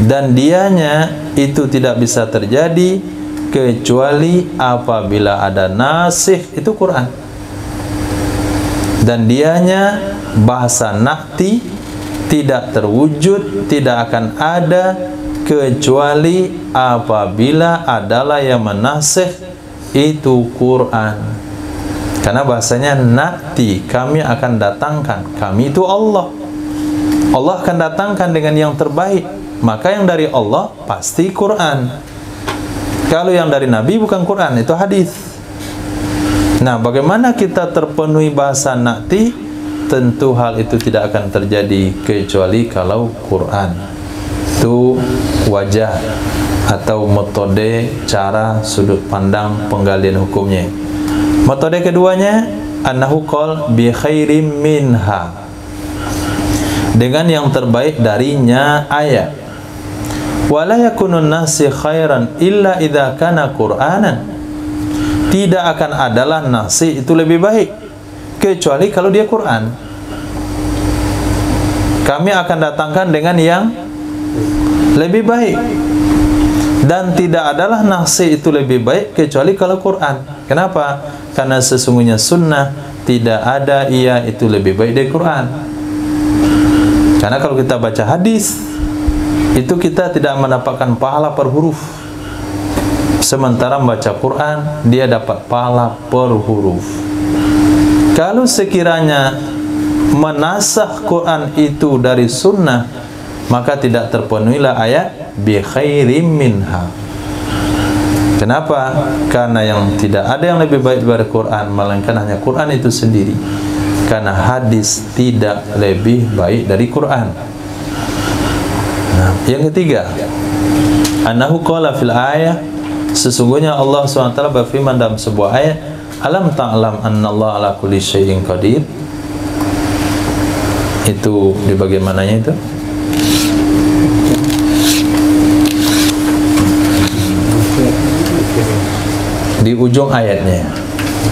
dan dianya itu tidak bisa terjadi kecuali apabila ada nasih, itu Quran. Dan dianya bahasa nakti tidak terwujud, tidak akan ada kecuali apabila adalah yang menasih itu Quran. Karena bahasanya nakti, kami akan datangkan. Kami itu Allah. Allah akan datangkan dengan yang terbaik. Maka yang dari Allah pasti Quran. Kalau yang dari Nabi bukan Quran, itu hadis. Nah, bagaimana kita terpenuhi bahasa nakti? Tentu hal itu tidak akan terjadi kecuali kalau Quran. Itu wajah atau metode, cara, sudut pandang penggalian hukumnya. Metode keduanya, annahu qol bi khairim minha, dengan yang terbaik darinya ayat. Wala yakunun nasi khairan illa idza kana Qur'anan. Tidak akan adalah nasi itu lebih baik kecuali kalau dia Quran. Kami akan datangkan dengan yang lebih baik. Dan tidak adalah nasi itu lebih baik kecuali kalau Quran. Kenapa? Karena sesungguhnya sunnah tidak ada ia itu lebih baik dari Quran. Karena kalau kita baca hadis itu kita tidak mendapatkan pahala per huruf. Sementara membaca Quran dia dapat pahala per huruf. Kalau sekiranya menasakh Quran itu dari sunnah, maka tidak terpenuhilah ayat bi khairim minha. Kenapa? Karena yang tidak ada yang lebih baik dari Quran, melainkan hanya Quran itu sendiri. Karena hadis tidak lebih baik dari Quran. Nah, yang ketiga, annahu qala fil ayah, sesungguhnya Allah SWT berfirman dalam sebuah ayat, alam ta'lam annallaha ala kulli syai'in qadir. Itu di bagian mananya itu? Di ujung ayatnya.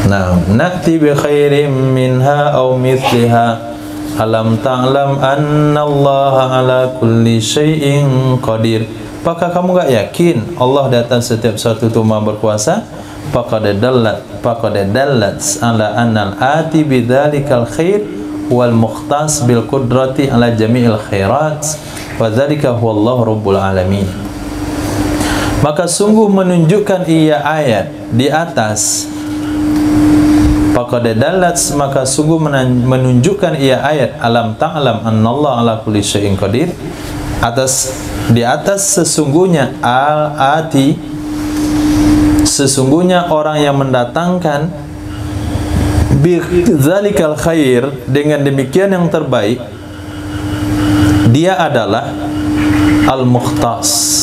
Nah, na'ti bi khairim minha aw mithliha alam ta'lam annallaha ala kulli syai'in qadir. Apakah kamu enggak yakin Allah di atas setiap sesuatu itu Maha berkuasa? Faqad dallat ala annal ati bidzalikal khair wal mukhtas bil qudrati ala jami'il khairat wa dzalika huwallahu rabbul alamin. Maka sungguh menunjukkan ia ayat di atas, faqad dallat, maka sungguh menunjukkan ia ayat alam ta'lam annallaha ala kulli syai'in qadir, di atas sesungguhnya al-ati, sesungguhnya orang yang mendatangkan bizalikal khair, dengan demikian yang terbaik, dia adalah al-mukhtas,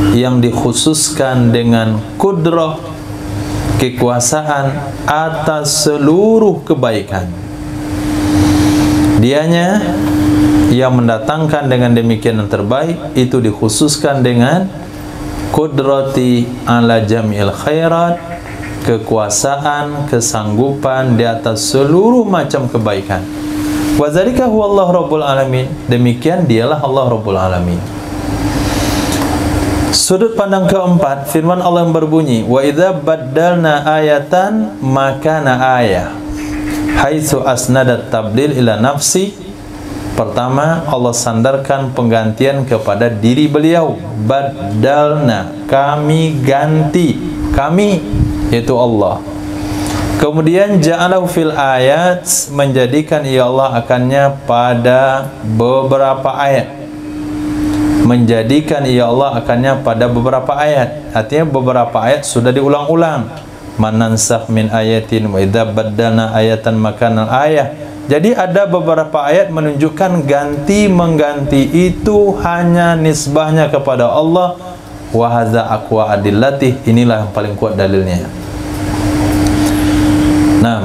yang dikhususkan dengan kudrah, kekuasaan atas seluruh kebaikan. Dianya yang mendatangkan dengan demikian yang terbaik, itu dikhususkan dengan kudrati ala jamil khairat, kekuasaan, kesanggupan di atas seluruh macam kebaikan. Wa dzalika huwallahu rabbul alamin, demikian dialah Allah rabbul alamin. Sudut pandang keempat, firman Allah yang berbunyi, wa idza baddalna ayatan makana ayah haitsu asnadat tabdil ila nafsi. Pertama, Allah sandarkan penggantian kepada diri beliau. Baddalna, kami ganti, kami yaitu Allah. Kemudian ja'alahu fil ayat, menjadikan ia Allah akannya pada beberapa ayat. Menjadikan ia Allah akannya pada beberapa ayat. Artinya beberapa ayat sudah diulang-ulang. Manansakh min ayatin wa idza baddalna ayatan makanal ayah. Jadi ada beberapa ayat menunjukkan ganti mengganti itu hanya nisbahnya kepada Allah. Wa hadza aqwa adillatih, inilah yang paling kuat dalilnya. Nah,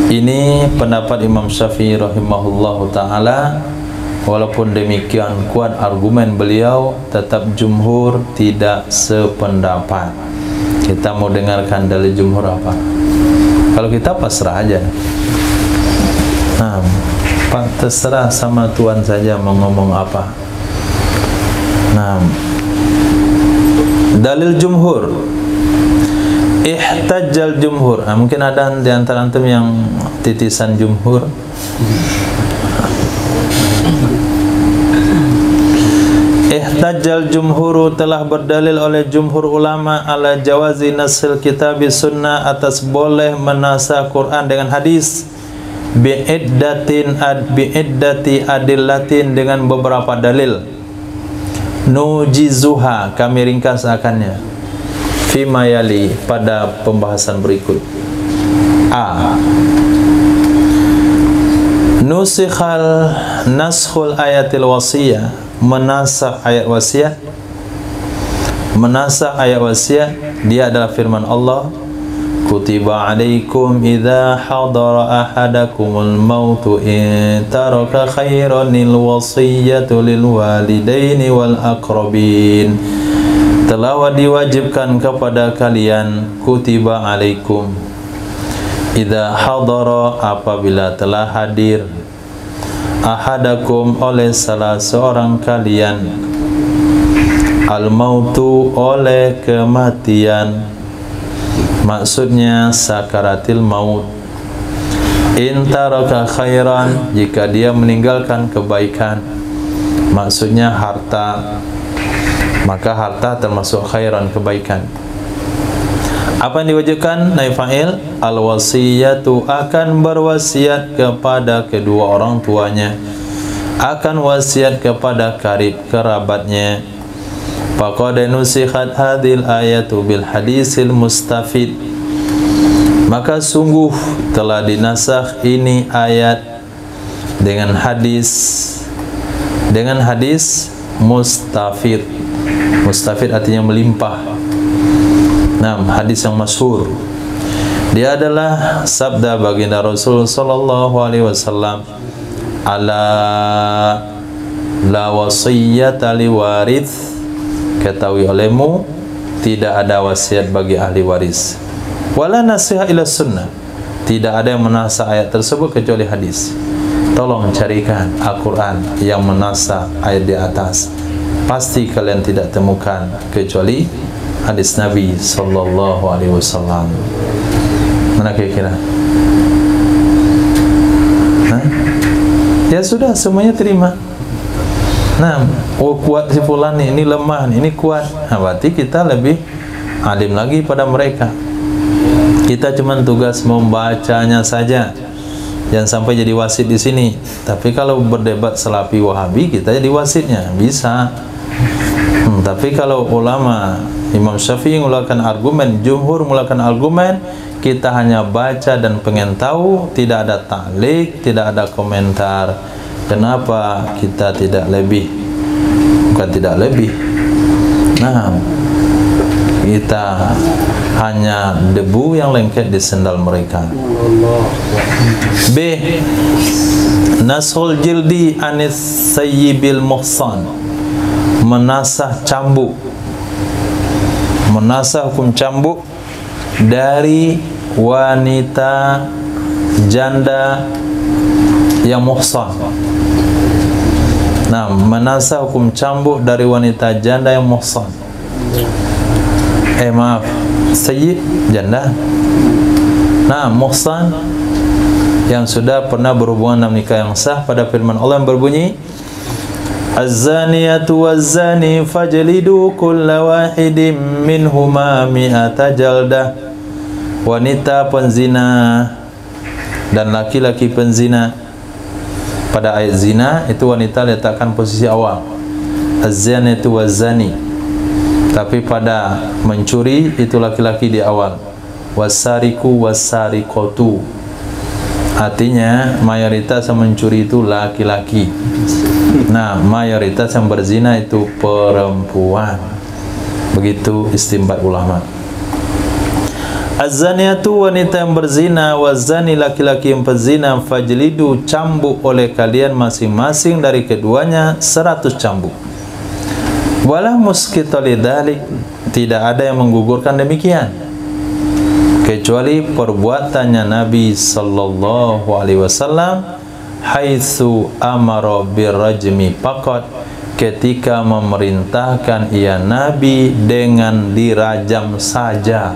ini pendapat Imam Syafi'i rahimahullahu taala. Walaupun demikian kuat argumen beliau, tetap jumhur tidak sependapat. Kita mau dengarkan dalil jumhur apa? Kalau kita pasrah aja. Nah, Pak, terserah sama Tuhan saja mau ngomong apa. Nah, dalil jumhur, ihtajjal jumhur. Nah, mungkin ada di antara antum yang titisan jumhur. Ihtajjal jumhuru, telah berdalil oleh jumhur ulama ala jawazi nasil kitabis sunnah, atas boleh menasakh Quran dengan hadis, bi'iddati adillatin, dengan beberapa dalil. Nujizuha, kami ringkas akannya, fima yali, pada pembahasan berikut. A. Nusikhal naskhul ayatil wasiyah, menasakh ayat wasiat. Menasakh ayat wasiat, dia adalah firman Allah, kutiba alaikum idza hadara ahadakumul mautu in taraka khairanil wasiyatu lil walidaini wal aqrabin. Telah diwajibkan kepada kalian, kutiba alaikum, idza hadara, apabila telah hadir, ahadakum, oleh salah seorang kalian, Al-mautu oleh kematian, maksudnya sakaratil maut. In taraka khairan, jika dia meninggalkan kebaikan, maksudnya harta, maka harta termasuk khairan, kebaikan. Apa yang diwajibkan? Naib fa'il, al-wasiyatu, akan berwasiat kepada kedua orang tuanya, akan wasiat kepada karib kerabatnya. Faqad nusikhat hadhil ayatu bil hadisil mustafid, maka sungguh telah dinasakh ini ayat dengan hadis mustafid. Mustafid artinya melimpah. Nah, hadis yang masyhur. Dia adalah sabda baginda Rasul sallallahu alaihi wasallam, ala la wasiyyata li warith, ketahui olehmu tidak ada wasiat bagi ahli waris. Wala nasiha ila sunnah, tidak ada yang menasah ayat tersebut kecuali hadis. Tolong carikan Al-Quran yang menasah ayat di atas, pasti kalian tidak temukan kecuali hadis Nabi sallallahu alaihi wasallam. Mana kira-kira? Ya sudah, semuanya terima. Nah, oh kuat si fulan ini lemah, ini kuat. Nah, berarti kita lebih alim lagi pada mereka. Kita cuma tugas membacanya saja, jangan sampai jadi wasit di sini. Tapi kalau berdebat Salafi Wahabi, kita jadi wasitnya, bisa. Tapi kalau ulama Imam Syafi'i mengulakan argumen, jumhur mengulakan argumen, kita hanya baca dan pengen tahu, tidak ada ta'liq, tidak ada komentar. Kenapa kita tidak lebih? Bukan tidak lebih. Nah, kita hanya debu yang lengket di sendal mereka. B. Nashul jildi anis sayyibil muhsan, menasah cambuk, menasah hukum cambuk dari wanita janda yang muhsan. Nah, menasah hukum cambuk dari wanita janda yang muhsan. Maaf, sayyid janda. Nah, muhsan yang sudah pernah berhubungan dalam nikah yang sah, pada firman Allah yang berbunyi, Az-zaniyatu waz-zani fajlidu kulla wahidin minhuma mi'ata jaldah. Wanita penzina dan laki-laki penzina. Pada ayat zina itu wanita letakkan posisi awal, az-zaniyatu waz-zani. Tapi pada mencuri itu laki-laki di awal, was-sariqu was-sariqatu. Artinya mayoritas yang mencuri itu laki-laki. Nah, mayoritas yang berzina itu perempuan. Begitu istinbat ulama. Az-zaniyatu, wanita yang berzina, waz-zani, laki-laki yang berzina, fajlidu, cambuk oleh kalian masing-masing dari keduanya 100 cambuk. Wala muskita lidzalik, tidak ada yang menggugurkan demikian, kecuali perbuatannya Nabi sallallahu alaihi wasallam haitsu amara birrajmi faqat, ketika memerintahkan ia Nabi dengan dirajam saja,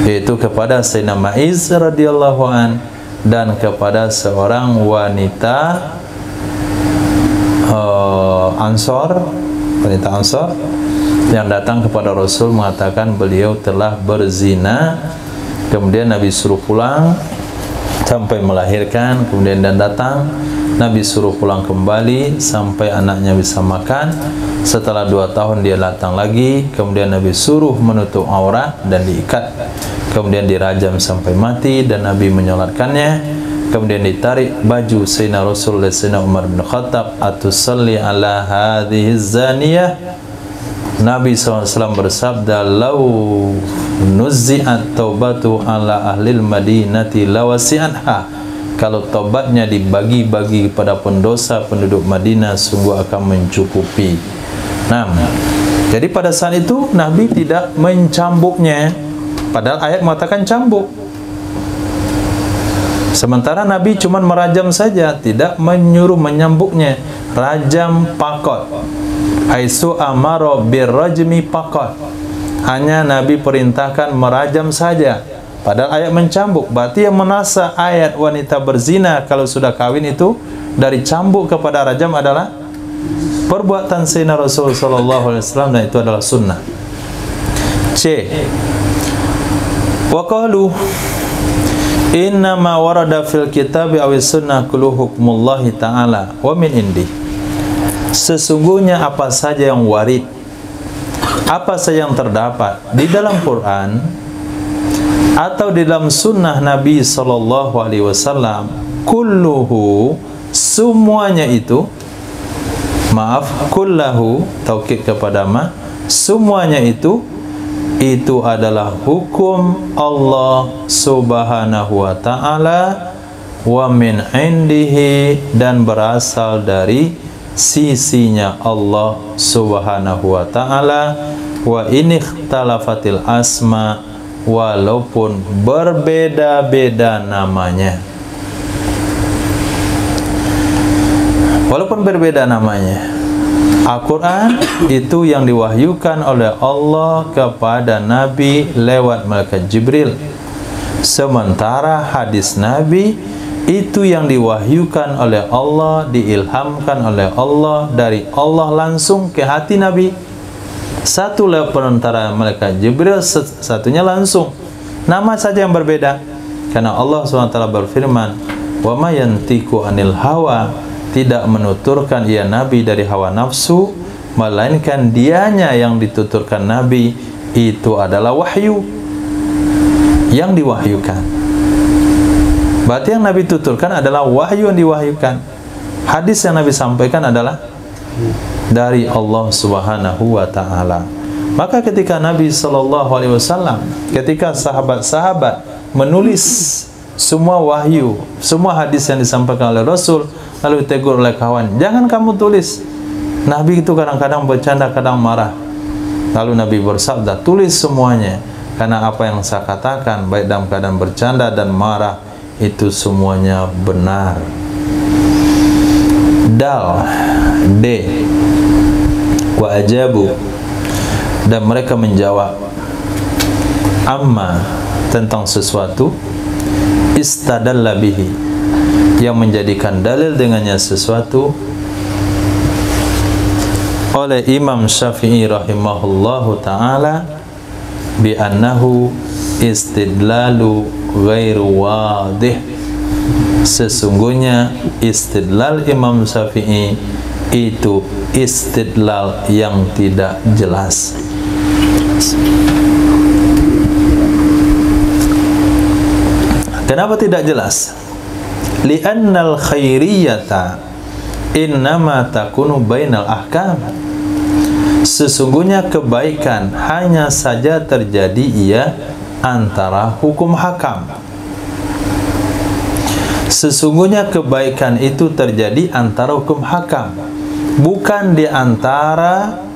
yaitu kepada Sayyidina Ma'iz radhiyallahu an dan kepada seorang wanita Ansor, wanita Ansor yang datang kepada Rasul mengatakan beliau telah berzina. Kemudian Nabi suruh pulang sampai melahirkan, kemudian dan datang Nabi suruh pulang kembali sampai anaknya bisa makan. Setelah 2 tahun dia datang lagi, kemudian Nabi suruh menutup aurat dan diikat, kemudian dirajam sampai mati dan Nabi menyolatkannya. Kemudian ditarik baju Sayyidina Rasulullah Sayyidina Umar bin Khattab, atusalli ala hadhihi zaniyah. Nabi SAW bersabda, lau nuzzi'at taubatu ala ahlil madinati lawasi'anha, kalau taubatnya dibagi-bagi kepada pendosa penduduk Madinah sungguh akan mencukupi. Nah, jadi pada saat itu Nabi tidak mencambuknya, padahal ayat mengatakan cambuk. Sementara Nabi cuma merajam saja, tidak menyuruh menyambuknya. Rajam pakot. Aisu amaro birrajmi faqat. Hanya Nabi perintahkan merajam saja. Padahal ayat mencambuk. Berarti yang menasa ayat wanita berzina kalau sudah kawin itu dari cambuk kepada rajam adalah perbuatan Sayyidina Rasul sallallahu alaihi wasallam, dan itu adalah sunnah. C. Wa qalu inna ma warada fil kitabi awis sunnah kullu hukmullahi ta'ala wa min indi. Sesungguhnya apa saja yang warid, apa saja yang terdapat di dalam Quran atau di dalam sunnah Nabi sallallahu alaihi wasallam, kulluhu, semuanya itu, maaf, kullahu taukid kepada ma, semuanya itu adalah hukum Allah subhanahu wa ta'ala wa min indihi, dan berasal dari sisinya Allah subhanahu wa ta'ala. Wa in ikhtalafatil asma, walaupun berbeda-beda namanya, walaupun berbeda namanya. Al-Quran itu yang diwahyukan oleh Allah kepada Nabi lewat malaikat Jibril, sementara hadis Nabi itu yang diwahyukan oleh Allah, diilhamkan oleh Allah, dari Allah langsung ke hati Nabi. Satu lewat perantara malaikat Jibril, satunya langsung. Nama saja yang berbeda. Karena Allah SWT berfirman, wa ma yantiqu anil hawa, tidak menuturkan ia Nabi dari hawa nafsu, melainkan dianya yang dituturkan Nabi itu adalah wahyu, yang diwahyukan. Berarti yang Nabi tuturkan adalah wahyu yang diwahyukan. Hadis yang Nabi sampaikan adalah dari Allah subhanahu wa ta'ala. Maka ketika Nabi sallallahu alaihi wasallam, ketika sahabat-sahabat menulis semua wahyu, semua hadis yang disampaikan oleh Rasul, lalu ditegur oleh kawan, jangan kamu tulis. Nabi itu kadang-kadang bercanda, kadang marah. Lalu Nabi bersabda, tulis semuanya, karena apa yang saya katakan baik dalam keadaan bercanda dan marah itu semuanya benar. Dal, D, wa ajabu, dan mereka menjawab, amma, tentang sesuatu, istadalla bihi, yang menjadikan dalil dengannya sesuatu, oleh Imam Syafi'i rahimahullahu ta'ala, bi annahu istidlalu ghairu wadih. Sesungguhnya istidlal Imam Syafi'i itu istidlal yang tidak jelas. Kenapa tidak jelas? Li'annal khairiyata innama takunu bainal ahkam. Sesungguhnya kebaikan hanya saja terjadi ia antara hukum hakam. Sesungguhnya kebaikan itu terjadi antara hukum hakam, bukan di antara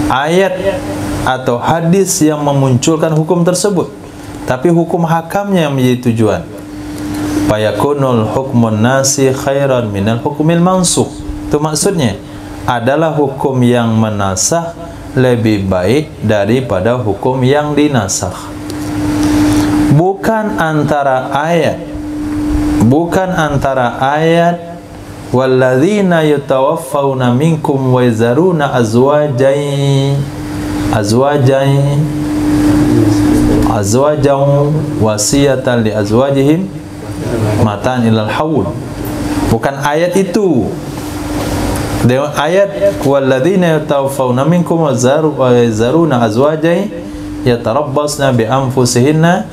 ayat atau hadis yang memunculkan hukum tersebut, tapi hukum hakamnya yang menjadi tujuan. Fayakunul hukmun nasi khairan minal hukmil mansukh. Itu maksudnya adalah hukum yang menasakh lebih baik daripada hukum yang dinasakh. Bukan antara ayat, bukan antara ayat walladzina yatawaffawna minkum wa yazaruna azwajan wasiyatan li azwajihim matan ilal haul. Bukan ayat itu. Dengan ayat walladzina yatawaffawna minkum wa yazaruna azwajan yatarabbasna bi anfusihinna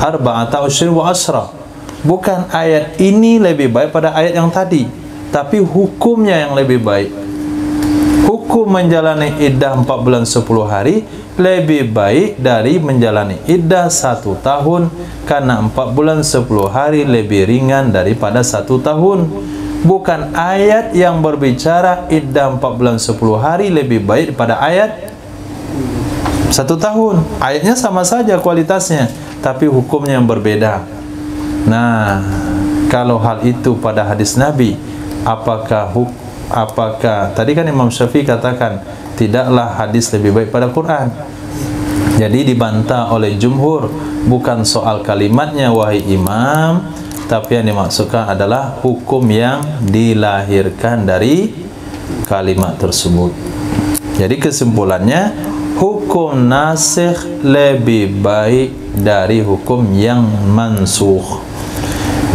arba'ata asyhur wa asyra. Bukan ayat ini lebih baik pada ayat yang tadi, tapi hukumnya yang lebih baik. Hukum menjalani iddah 4 bulan 10 hari lebih baik dari menjalani iddah 1 tahun, karena 4 bulan 10 hari lebih ringan daripada 1 tahun. Bukan ayat yang berbicara iddah 4 bulan 10 hari lebih baik daripada ayat 1 tahun. Ayatnya sama saja kualitasnya, tapi hukumnya yang berbeda. Nah, kalau hal itu pada hadis Nabi, apakah apakah tadi kan Imam Syafi'i katakan tidaklah hadis lebih baik pada Quran. Jadi dibantah oleh jumhur, bukan soal kalimatnya wahai imam, tapi yang dimaksudkan adalah hukum yang dilahirkan dari kalimat tersebut. Jadi kesimpulannya, hukum nasikh lebih baik dari hukum yang mansukh.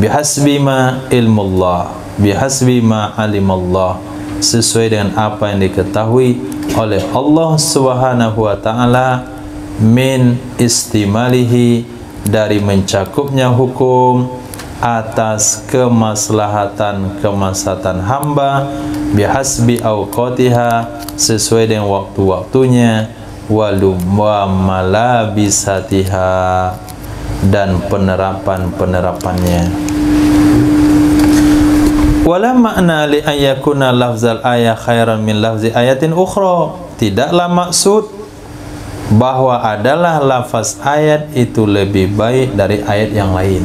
Bihasbi ma ilmullah, bihasbi ma alimallah, sesuai dengan apa yang diketahui oleh Allah Subhanahu wa taala, min istimalihi, dari mencakupnya hukum atas kemaslahatan hamba, bihasbi awqatiha, sesuai dengan waktu-waktunya, wa malabisatiha, dan penerapannya. Wala makna li ayyakuna lafzal ayat khairan min lafzi ayatin ukhra, tidaklah maksud bahwa adalah lafaz ayat itu lebih baik dari ayat yang lain.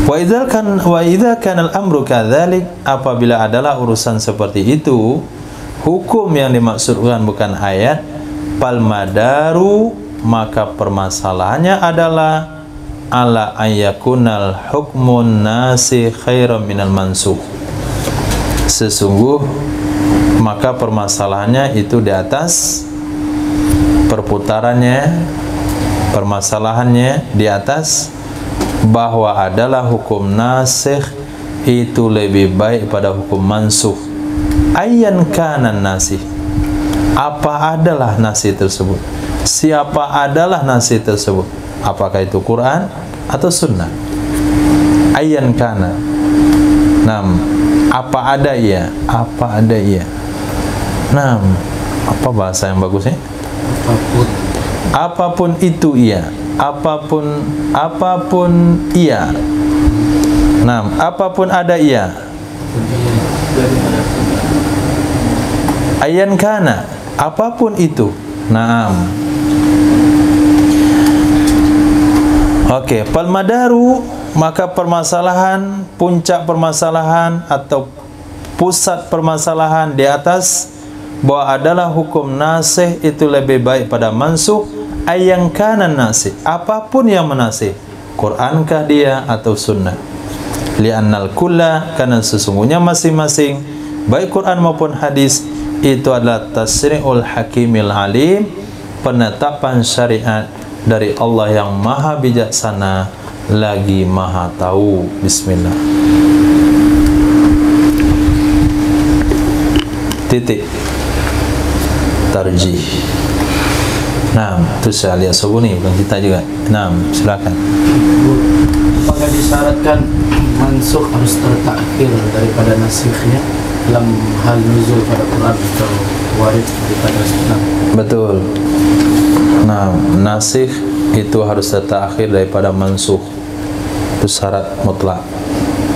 Wa idza kana al-amru kadzalik, apabila adalah urusan seperti itu, hukum yang dimaksudkan bukan ayat, fal madaru, maka permasalahannya adalah ala ayyakunal hukmun nasikh khairan minal mansukh. Sesungguh maka permasalahannya itu di atas perputarannya, permasalahannya di atas bahwa adalah hukum nasikh itu lebih baik pada hukum mansukh. Ayyan kana nasikh, apa adalah nasikh tersebut? Siapa adalah nasikh tersebut? Apakah itu Quran atau sunnah? Ayyan kana. Nam, apa ada ia? Apa ada ia? Nam, apa bahasa yang bagusnya? Apapun itu ia. Apapun ia. Nam, apapun ada ia. Ayyan kana, apapun itu. Naam. Oke, fal madaru, maka permasalahan, puncak permasalahan atau pusat permasalahan di atas bahwa adalah hukum nasikh itu lebih baik pada mansukh, ayyan kana nasikh, apapun yang menasih, Qurankah dia atau sunnah. Li'annal kulla, karena sesungguhnya masing-masing baik Quran maupun hadis itu adalah tasri'ul hakimil alim, penetapan syariat dari Allah yang maha bijaksana lagi maha tahu. Bismillah. Titik tarjih. Nah, itu saya lihat Sobuni, bukan kita juga. Nah, silakan. Apakah disyaratkan mansukh harus tertakhir daripada nasikhnya dalam hal nuzul pada Quran atau warid daripada sunnah? Betul. Nah, nasikh itu harus tertakhir daripada mansukh. Itu syarat mutlak.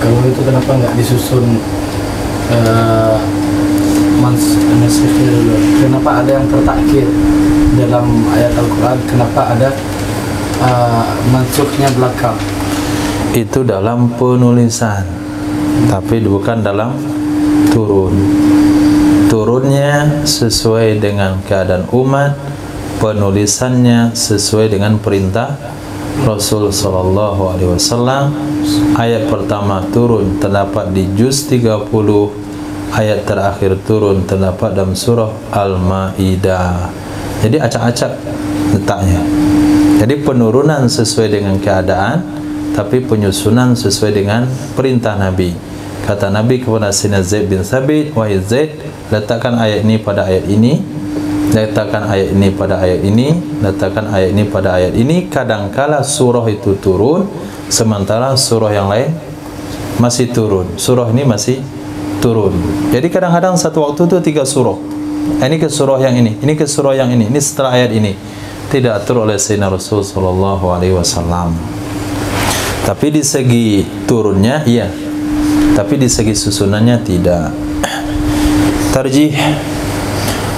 Kalau itu kenapa nggak disusun nasikhnya dulu? Kenapa ada yang tertakhir dalam ayat Al-Quran? Kenapa ada mansukhnya belakang? Itu dalam penulisan, tapi bukan dalam turun. Turunnya sesuai dengan keadaan umat, penulisannya sesuai dengan perintah Rasul sallallahu alaihi wasallam. Ayat pertama turun terdapat di juz 30, ayat terakhir turun terdapat dalam surah Al-Maidah. Jadi acak-acak letaknya. Jadi penurunan sesuai dengan keadaan, tapi penyusunan sesuai dengan perintah Nabi. Kata Nabi kepada Sayyidina Zaid bin Thabit, wahai Zaid, letakkan ayat ini pada ayat ini, letakkan ayat ini pada ayat ini, letakkan ayat ini pada ayat ini. Kadangkala surah itu turun, sementara surah yang lain masih turun. Surah ini masih turun. Jadi kadang-kadang satu waktu itu 3 surah. Ini ke surah yang ini ke surah yang ini setelah ayat ini. Tidak atur oleh Sayyidina Rasul sallallahu alaihi wasallam. Tapi di segi turunnya iya, tapi di segi susunannya tidak. Tarjih.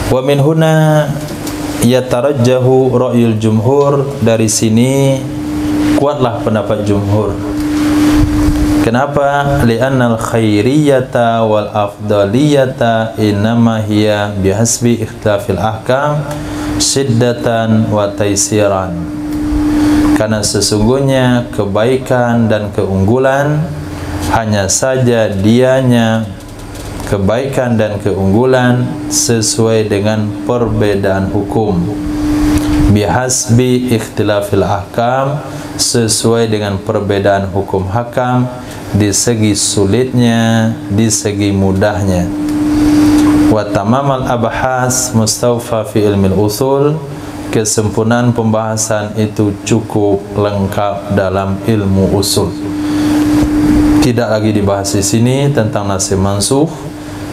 Wa min huna yatarajjahu ra'yul jumhur, dari sini kuatlah pendapat jumhur. Kenapa? Li'annal khairiyata wal afdaliyata innama hiya bihasbi ikhtilafil ahkam syiddatan wa taisiran. Karena sesungguhnya kebaikan dan keunggulan hanya saja dianya kebaikan dan keunggulan sesuai dengan perbedaan hukum. Bihasbi ikhtilafil ahkam, sesuai dengan perbedaan hukum hakam, di segi sulitnya, di segi mudahnya. Wa tamamal abahas mustawfa fi ilmil usul, kesempurnaan pembahasan itu cukup lengkap dalam ilmu usul. Tidak lagi dibahas di sini tentang nasikh mansukh,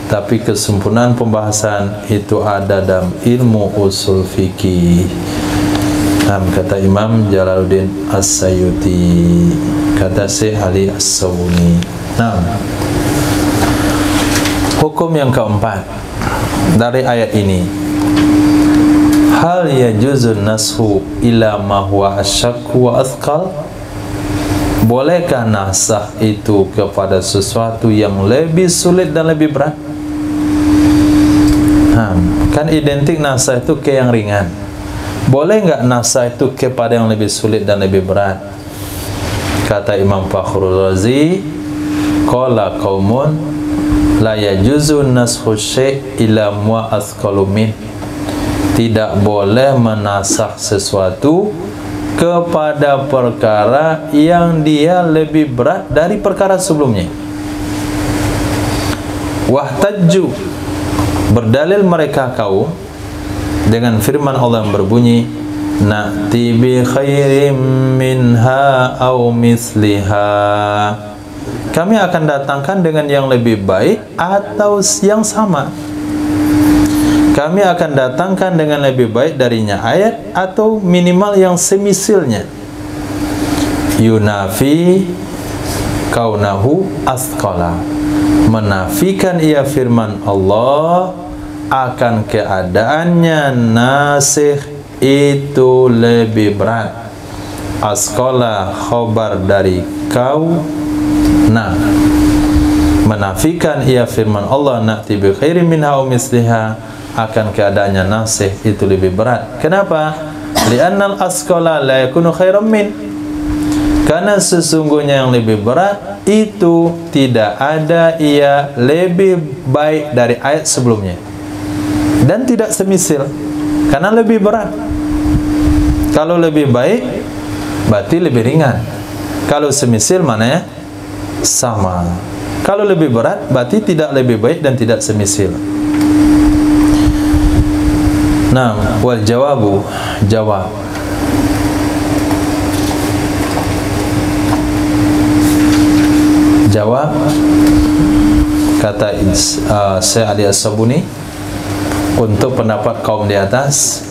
tapi kesempurnaan pembahasan itu ada dalam ilmu usul fikih. Kata Imam Jalaluddin As-Sayuti, kata Syekh Ali As-Sabuni. Hukum yang keempat dari ayat ini, hal yajuzun nashu ila ma huwa asyakku wa athqal? Bolehkah nasakh itu kepada sesuatu yang lebih sulit dan lebih berat? Kan identik nasakh itu ke yang ringan. Boleh nggak nasakh itu kepada yang lebih sulit dan lebih berat? Kata Imam Fakhrul Razi, qala qaumun la yajuzu nasxu syai' ila ma athqalu min. Tidak boleh menasakh sesuatu kepada perkara yang dia lebih berat dari perkara sebelumnya. Wahtajju, berdalil mereka kaum dengan firman Allah yang berbunyi, na'ti bi khairim minha aw misliha. Kami akan datangkan dengan yang lebih baik atau yang sama. Kami akan datangkan dengan lebih baik darinya ayat atau minimal yang semisilnya. Yunafi kaunahu athqala, menafikan ia firman Allah akan keadaannya nasikh itu lebih berat. Asqala khobar dari kau, nah, menafikan ia firman Allah na'ti bi khairin minha aw misliha, akan keadaannya nasikh itu lebih berat. Kenapa? Li'annal asqala la yakunu khairan min, karena sesungguhnya yang lebih berat itu tidak ada ia lebih baik dari ayat sebelumnya, dan tidak semisil, karena lebih berat. Kalau lebih baik berarti lebih ringan, kalau semisil mana ya? Sama. Kalau lebih berat berarti tidak lebih baik dan tidak semisil. Nah, wal jawabu, jawab. Jawab, kata Syekh Ali As-Sabuni, untuk pendapat kaum di atas,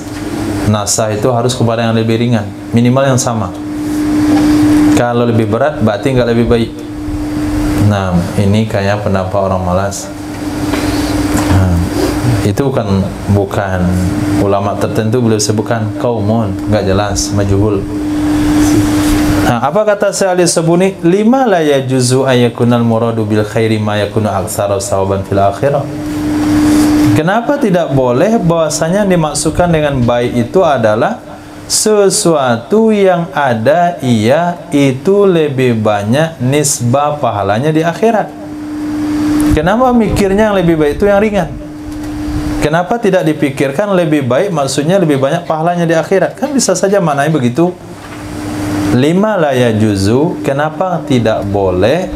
nasakh itu harus kepada yang lebih ringan, minimal yang sama. Kalau lebih berat berarti nggak lebih baik. Nah, ini kayak pendapat orang malas. Itu bukan ulama tertentu, beliau sebutkan kaumun, nggak jelas, majhul. Nah, apa kata Syekh Ali Sabuni? Lima la yajuzu ayakunal muradu bil khairi ma yakunu aktsara sawaban fil akhirah. Kenapa tidak boleh bahwasanya yang dimaksudkan dengan baik itu adalah sesuatu yang ada ia itu lebih banyak nisbah pahalanya di akhirat? Kenapa mikirnya yang lebih baik itu yang ringan? Kenapa tidak dipikirkan lebih baik maksudnya lebih banyak pahalanya di akhirat? Kan bisa saja maknanya begitu. Lima la yajuzu, kenapa tidak boleh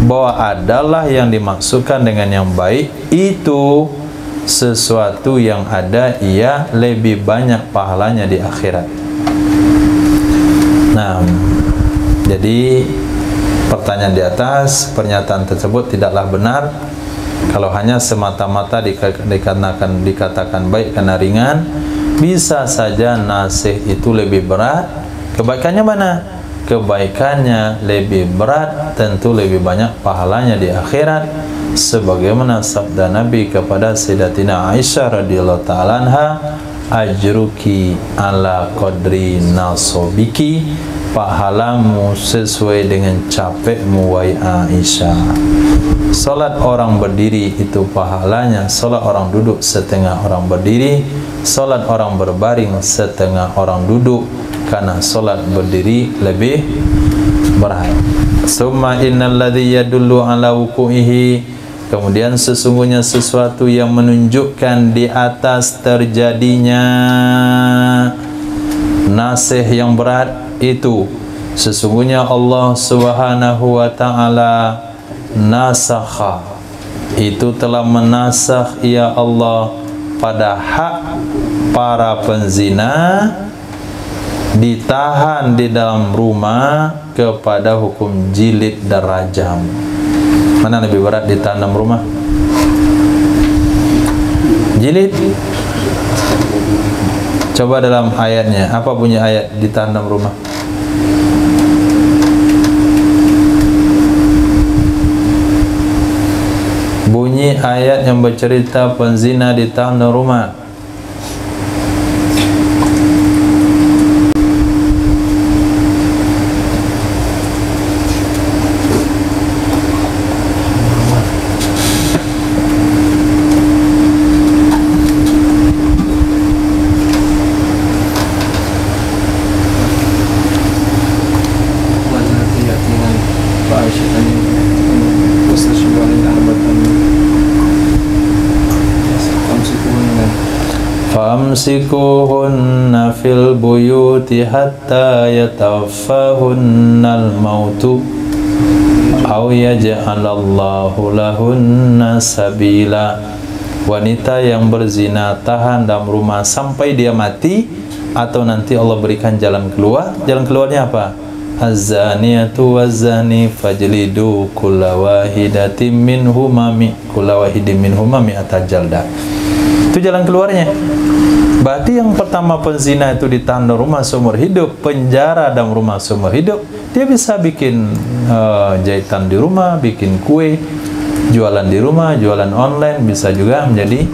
bahwa adalah yang dimaksudkan dengan yang baik itu sesuatu yang ada ia lebih banyak pahalanya di akhirat. Nah, jadi pertanyaan di atas, pernyataan tersebut tidaklah benar kalau hanya semata-mata dikatakan baik karena ringan. Bisa saja nasikh itu lebih berat. Kebaikannya mana? Kebaikannya lebih berat, tentu lebih banyak pahalanya di akhirat, sebagaimana sabda Nabi kepada Sayyidatina Aisyah radhiyallahu ta'ala anha, ajruki ala qadri nasobiki, pahalamu sesuai dengan capekmu wahai Aisyah. Salat orang berdiri itu pahalanya salat orang duduk setengah orang berdiri, salat orang berbaring setengah orang duduk, karena salat berdiri lebih berat. Summa innal ladzi yadullu ala wuqu'ihi, kemudian sesungguhnya sesuatu yang menunjukkan di atas terjadinya nasih yang berat itu, sesungguhnya Allah Subhanahu wa ta'ala nasakha, itu telah menasakh ya Allah pada hak para penzina ditahan di dalam rumah kepada hukum jilid dan rajam. Mana lebih berat, ditahan dalam rumah? Jilid? Coba dalam ayatnya, apa bunyi ayat ditahan dalam rumah? Bunyi ayat yang bercerita penzina ditahan dalam rumah. Famsikuhunna fil buyuti hatta yatawaffahunnal mautu aw yaj'alallahu lahunna sabila. Wanita yang berzina tahan dalam rumah sampai dia mati atau nanti Allah berikan jalan keluar. Jalan keluarnya apa? Az-zaniyatu waz-zani fajlidu kulla wahidatin minhuma mi'ata jaldah. Itu jalan keluarnya. Berarti yang pertama penzina itu ditahan dalam rumah seumur hidup, penjara dalam rumah seumur hidup. Dia bisa bikin jahitan di rumah, bikin kue, jualan di rumah, jualan online, bisa juga menjadi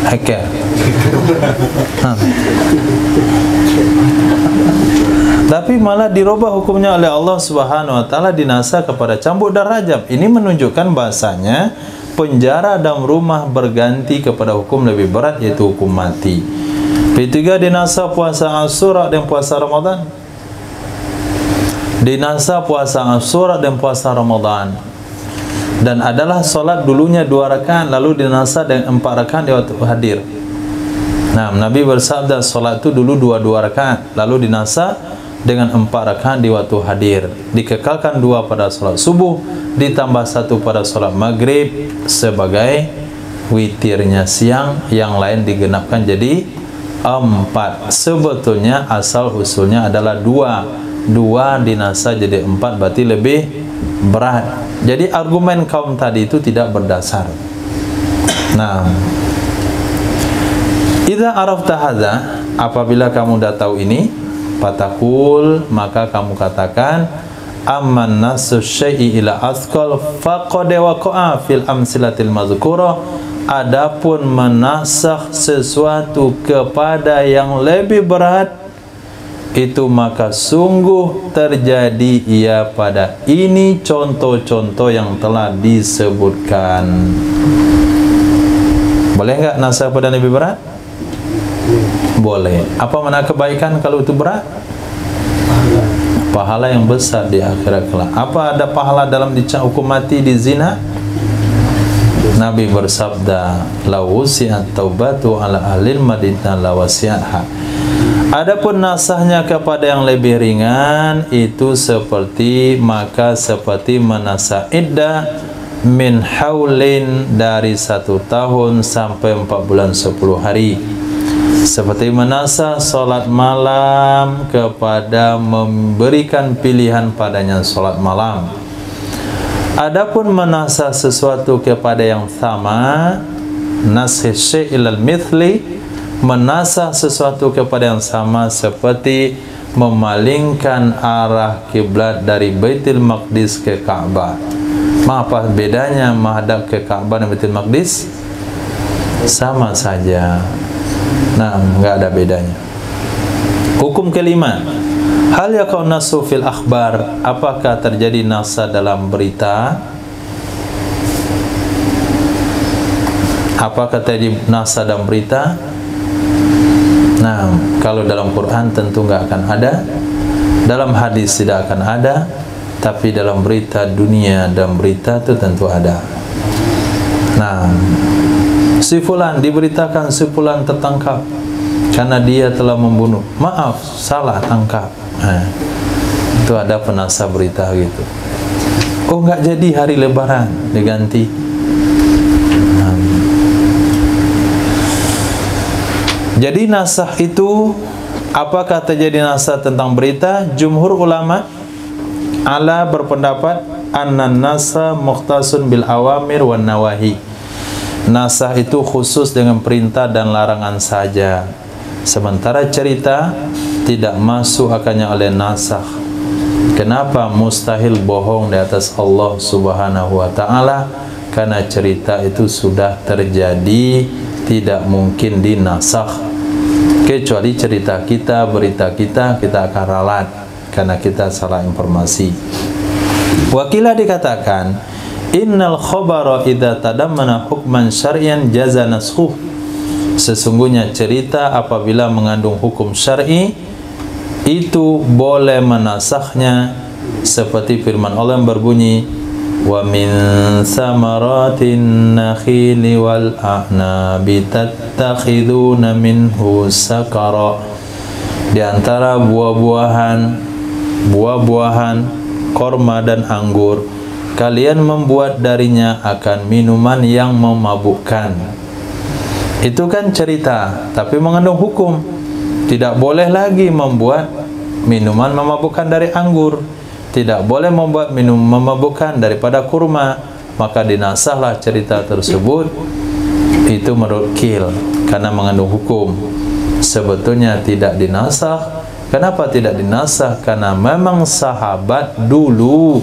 hacker. Tapi malah dirubah hukumnya oleh Allah Subhanahu wa ta'ala, dinasa kepada cambuk dan rajam. Ini menunjukkan bahasanya penjara dalam rumah berganti kepada hukum lebih berat, yaitu hukum mati. Ketiga, dinasa puasa Asyura dan puasa Ramadan. Dinasa puasa Asyura dan puasa Ramadan. Dan adalah solat dulunya 2 rakaat, lalu dinasa dengan 4 rakaat di waktu hadir. Nah, Nabi bersabda solat itu dulu 2 rakaat, lalu dinasa dengan 4 rakaat di waktu hadir. Dikekalkan 2 pada solat subuh, ditambah 1 pada solat maghrib sebagai witirnya siang, yang lain digenapkan jadi 4. Sebetulnya asal usulnya adalah 2 dinasa jadi 4, berarti lebih berat. Jadi argumen kaum tadi itu tidak berdasar. Nah, idza arafta hadza, apabila kamu dah tahu ini, fatakul, maka kamu katakan amman nasu syai'i ila athqal faqad waqa'a fil amsilatil mazkurah. Adapun menasakh sesuatu kepada yang lebih berat, itu maka sungguh terjadi ia pada ini contoh-contoh yang telah disebutkan. Boleh enggak nasakh pada lebih berat? Boleh. Apa mana kebaikan kalau itu berat? Pahala yang besar di akhirat kelak. Apa ada pahala dalam hukum mati di zina? Nabi bersabda, la wusi'at taubatu ala ahlil madinah la wasi'atha. Adapun nasahnya kepada yang lebih ringan, itu seperti menasah iddah min haulin, dari 1 tahun sampai 4 bulan 10 hari. Seperti menasah solat malam kepada memberikan pilihan padanya solat malam. Adapun menasah sesuatu kepada yang sama, nasih syai'il mithli, menasah sesuatu kepada yang sama seperti memalingkan arah kiblat dari Baitul Maqdis ke Ka'bah. Apa bedanya menghadap ke Ka'bah dan Baitul Maqdis? Sama saja. Nah, enggak ada bedanya. Hukum kelima, hal yakun nasu fil akhbar, apakah terjadi nasa dalam berita? Apakah terjadi nasa dalam berita? Nah, kalau dalam Quran tentu enggak akan ada, dalam hadis tidak akan ada, tapi dalam berita dunia dan berita itu tentu ada. Nah, si fulan diberitakan si fulan tertangkap karena dia telah membunuh. Maaf, salah tangkap. Nah, itu ada penasa berita gitu. Oh, enggak jadi hari Lebaran, diganti. Nah, jadi nasakh itu, apakah terjadi nasakh tentang berita? Jumhur ulama ala berpendapat annan nasa mukhtasun bil awamir wan nawahi. Nasakh itu khusus dengan perintah dan larangan saja. Sementara cerita tidak masuk akannya oleh nasakh. Kenapa? Mustahil bohong di atas Allah Subhanahu wa taala, karena cerita itu sudah terjadi, tidak mungkin dinasakh. Kecuali cerita kita, berita kita akan ralat karena kita salah informasi. Wakilah dikatakan, innal khabara idza tadammana hukman syar'iyyan jaza naskhuh. Sesungguhnya cerita apabila mengandung hukum syar'i itu boleh menasakhnya, seperti firman Allah yang berbunyi, wa min samaratin nakhili wal a'nabi tattakhiduna minhu sakara. Di antara buah-buahan korma dan anggur, kalian membuat darinya akan minuman yang memabukkan. Itu kan cerita, tapi mengandung hukum. Tidak boleh lagi membuat minuman memabukkan dari anggur, tidak boleh membuat minum memabukkan daripada kurma. Maka dinasahlah cerita tersebut. Itu menurut Kil, karena mengandung hukum. Sebetulnya tidak dinasah. Kenapa tidak dinasah? Karena memang sahabat dulu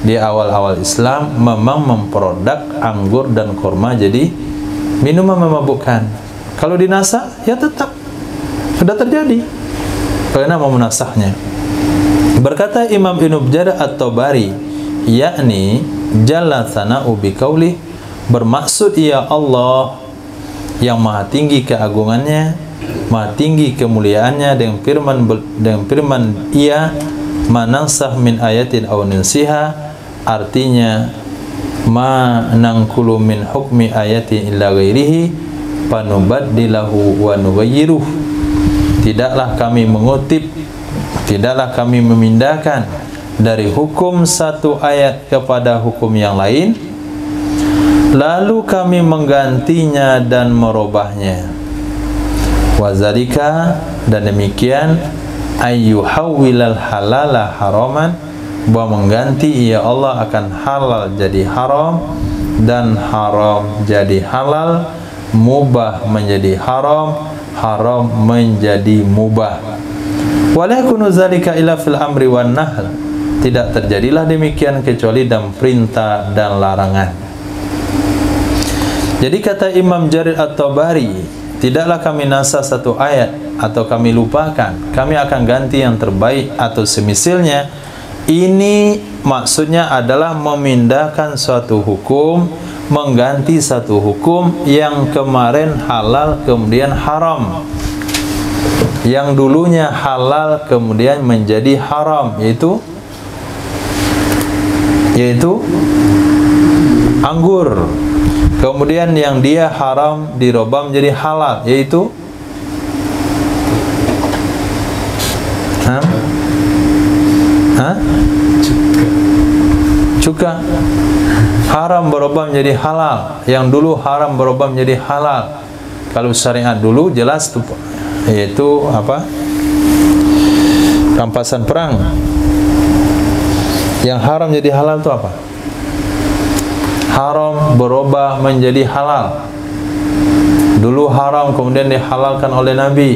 di awal-awal Islam memang memproduk anggur dan kurma jadi minuman memabukkan. Kalau dinasah, ya tetap sudah terjadi. Karena mau menasahnya. Berkata Imam Ibnu Jarr At-Tabari, yakni jalla tsana'u biqauli, bermaksud ya Allah yang maha tinggi keagungannya, maha tinggi kemuliaannya, dengan firman Ia manansah min ayatin aw nunsiha, artinya ma nangkulu min hukmi ayati illa ghairihi panubaddilahu wa nughayyiruh. Tidaklah kami mengutip, tidaklah kami memindahkan dari hukum satu ayat kepada hukum yang lain, lalu kami menggantinya dan merubahnya. Wazalika, dan demikian, ayyuhawwilal halala haraman, bahwa mengganti ya Allah akan halal jadi haram dan haram jadi halal, mubah menjadi haram, haram menjadi mubah. Wala yakunu zalika illa fil amri wan nahl, tidak terjadilah demikian kecuali dalam perintah dan larangan. Jadi kata Imam Jarir At-Tabari, tidaklah kami nasah satu ayat atau kami lupakan, kami akan ganti yang terbaik atau semisalnya. Ini maksudnya adalah memindahkan suatu hukum, mengganti satu hukum yang kemarin halal kemudian haram, yang dulunya halal kemudian menjadi haram, yaitu anggur. Kemudian yang dia haram dirubah menjadi halal, yaitu cuka. Haram berubah menjadi halal, yang dulu haram berubah menjadi halal. Kalau syariat dulu jelas tuh, yaitu apa? Rampasan perang. Yang haram jadi halal itu apa? Haram berubah menjadi halal. Dulu haram kemudian dihalalkan oleh Nabi.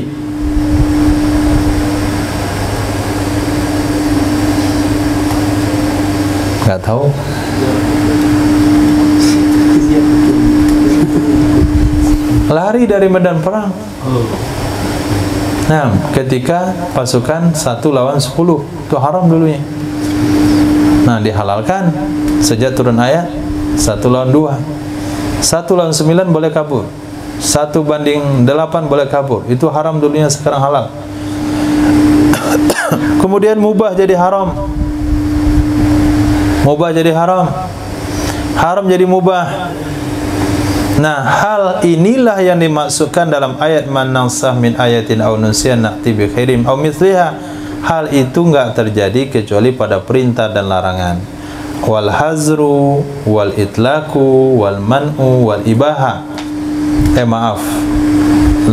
Nggak tahu. lari dari medan perang. Nah, ketika pasukan 1 lawan 10 itu haram dulunya. Nah, dihalalkan sejak turun ayat 1 lawan 2. 1 lawan 9 boleh kabur. 1/8 boleh kabur. Itu haram dulunya, sekarang halal. Kemudian mubah jadi haram. Mubah jadi haram. Haram jadi mubah. Nah, hal inilah yang dimaksudkan dalam ayat man nansah min ayatin aw nunsiha na'ti bi khairin aw mithliha. Hal itu enggak terjadi kecuali pada perintah dan larangan. Wal hazru wal itlaqu wal man'u wal ibaha.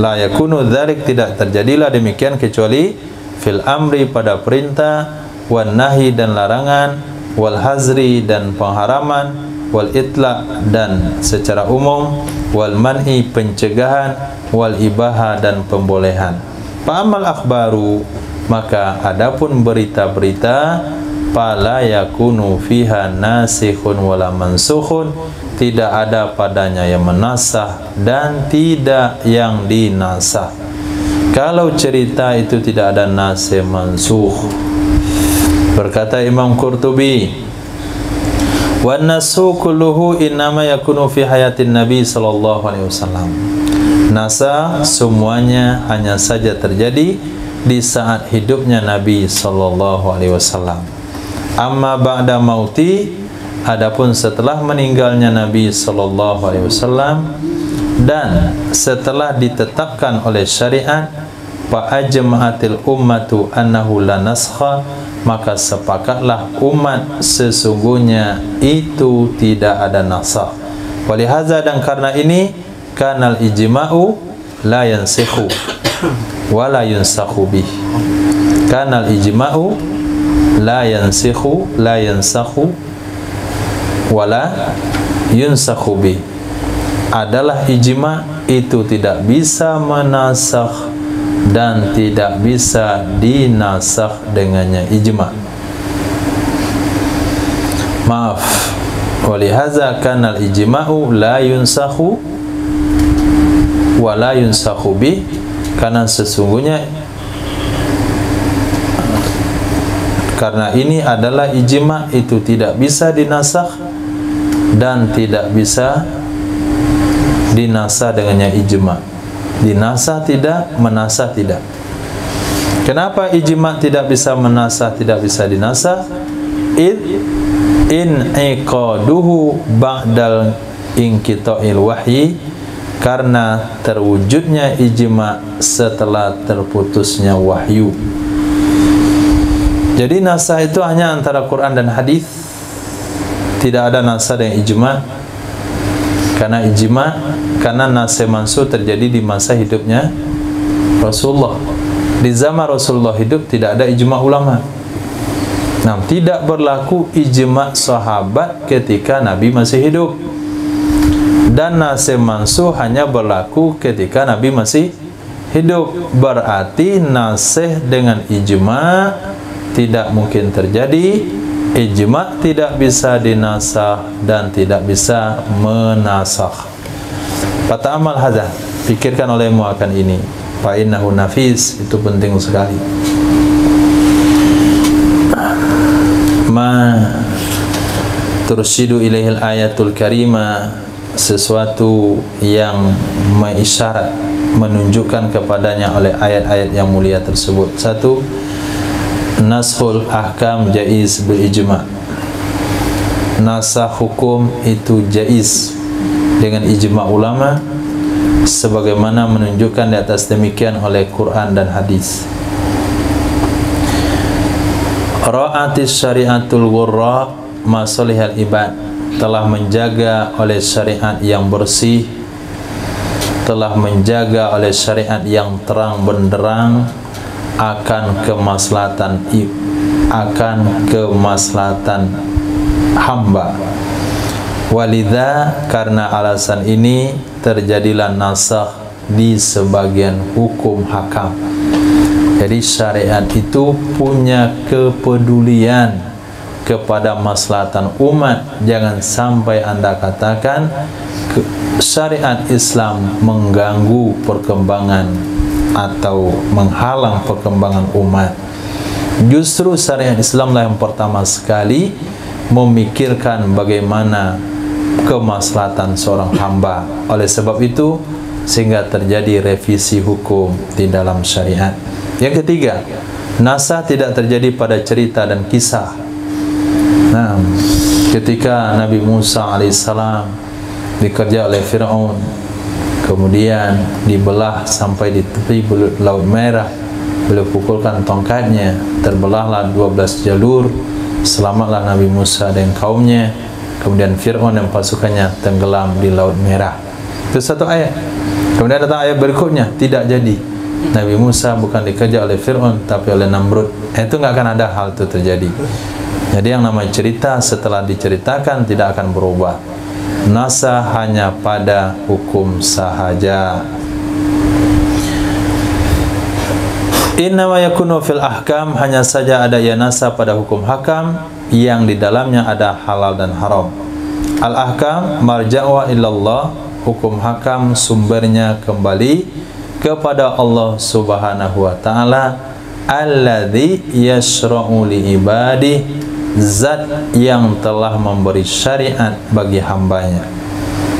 La yakunu dzalik, tidak terjadilah demikian kecuali fil amri pada perintah, wan nahi dan larangan, wal hazri dan pengharaman, wal itlaq dan secara umum, wal man'i pencegahan, wal ibaha dan pembolehan. Fa'amal akhbaru, maka adapun berita-berita, fala yakunu fiha nasikhun wala mansukhun, tidak ada padanya yang menasah dan tidak yang dinasah. Kalau cerita itu tidak ada nasikh mansukh. Berkata Imam Qurtubi, wa nasu kulluhu innama yakunu fi hayatin Nabi sallallahu alaihi wasallam. Nasa semuanya hanya saja terjadi di saat hidupnya Nabi sallallahu alaihi wasallam. Amma ba'da mauti, adapun setelah meninggalnya Nabi sallallahu alaihi wasallam dan setelah ditetapkan oleh syariat, fa ajma'atil ummatu annahu la naskha, maka sepakatlah umat sesungguhnya itu tidak ada nasakh. Walihaza, dan karena ini, kanal ijma'u la yansikhu wa la yunsakhu bih. Kanal ijma'u la yansikhu wa la yunsakhu bih. Adalah ijma' itu tidak bisa menasakh dan tidak bisa dinasakh dengannya ijma'. Maaf, walihaza kanal ijma'u la yunsakhu wa la yunsakhu bih, karena sesungguhnya karena ini adalah ijma', itu tidak bisa dinasakh dan tidak bisa dinasah dengannya ijma'. Dinasah tidak, menasah tidak. Kenapa ijma' tidak bisa menasah, tidak bisa dinasah? In iqaduhu ba'dal inqita'il wahyi, karena terwujudnya ijma' setelah terputusnya wahyu. Jadi nasah itu hanya antara Quran dan hadis. Tidak ada nasah dengan ijma'. Karena ijma', karena nasikh mansukh terjadi di masa hidupnya Rasulullah. Di zaman Rasulullah hidup tidak ada ijma' ulama. Nah, tidak berlaku ijma' sahabat ketika Nabi masih hidup. Dan nasikh mansukh hanya berlaku ketika Nabi masih hidup. Berarti nasikh dengan ijma' tidak mungkin terjadi. Ijma' tidak bisa dinasakh dan tidak bisa menasakh. Fata'amal hadza, pikirkan olehmu akan ini. Fa innahu nafis, itu penting sekali. Ma tursyidu ilaihil ayatul karimah, sesuatu yang mengisyarat, menunjukkan kepadanya oleh ayat-ayat yang mulia tersebut. Satu, naskhul ahkam jaiz bil ijma'. Nasakh hukum itu jaiz dengan ijma' ulama, sebagaimana menunjukkan di atas demikian oleh Quran dan hadis. Ra'atis syari'atul ghurra masalihal ibad, telah menjaga oleh syariat yang bersih, telah menjaga oleh syariat yang terang benderang akan kemaslahatan hamba. Walidha, karena alasan ini terjadilah nasakh di sebagian hukum hakam. Jadi syariat itu punya kepedulian kepada maslahatan umat. Jangan sampai Anda katakan syariat Islam mengganggu perkembangan atau menghalang perkembangan umat. Justru syariat Islamlah yang pertama sekali memikirkan bagaimana kemaslahatan seorang hamba. Oleh sebab itu sehingga terjadi revisi hukum di dalam syariat. Yang ketiga, nasah tidak terjadi pada cerita dan kisah. Nah, ketika Nabi Musa alaihissalam dikejar oleh Fir'aun, kemudian dibelah sampai di tepi Laut Merah, beliau pukulkan tongkatnya, terbelahlah 12 jalur, selamatlah Nabi Musa dan kaumnya. Kemudian Fir'aun dan pasukannya tenggelam di Laut Merah. Itu satu ayat. Kemudian datang ayat berikutnya, tidak jadi. Nabi Musa bukan dikejar oleh Fir'aun tapi oleh Namrud. Itu nggak akan ada hal itu terjadi. Jadi yang namanya cerita setelah diceritakan tidak akan berubah. Nasah hanya pada hukum sahaja. Innama yakunu fil ahkam, hanya saja ada ya nasah pada hukum hakam yang di dalamnya ada halal dan haram. Al ahkam marja'u ilallah, hukum hakam sumbernya kembali kepada Allah Subhanahu wa taala, alladzi yashra'u li ibadi, zat yang telah memberi syariat bagi hambanya.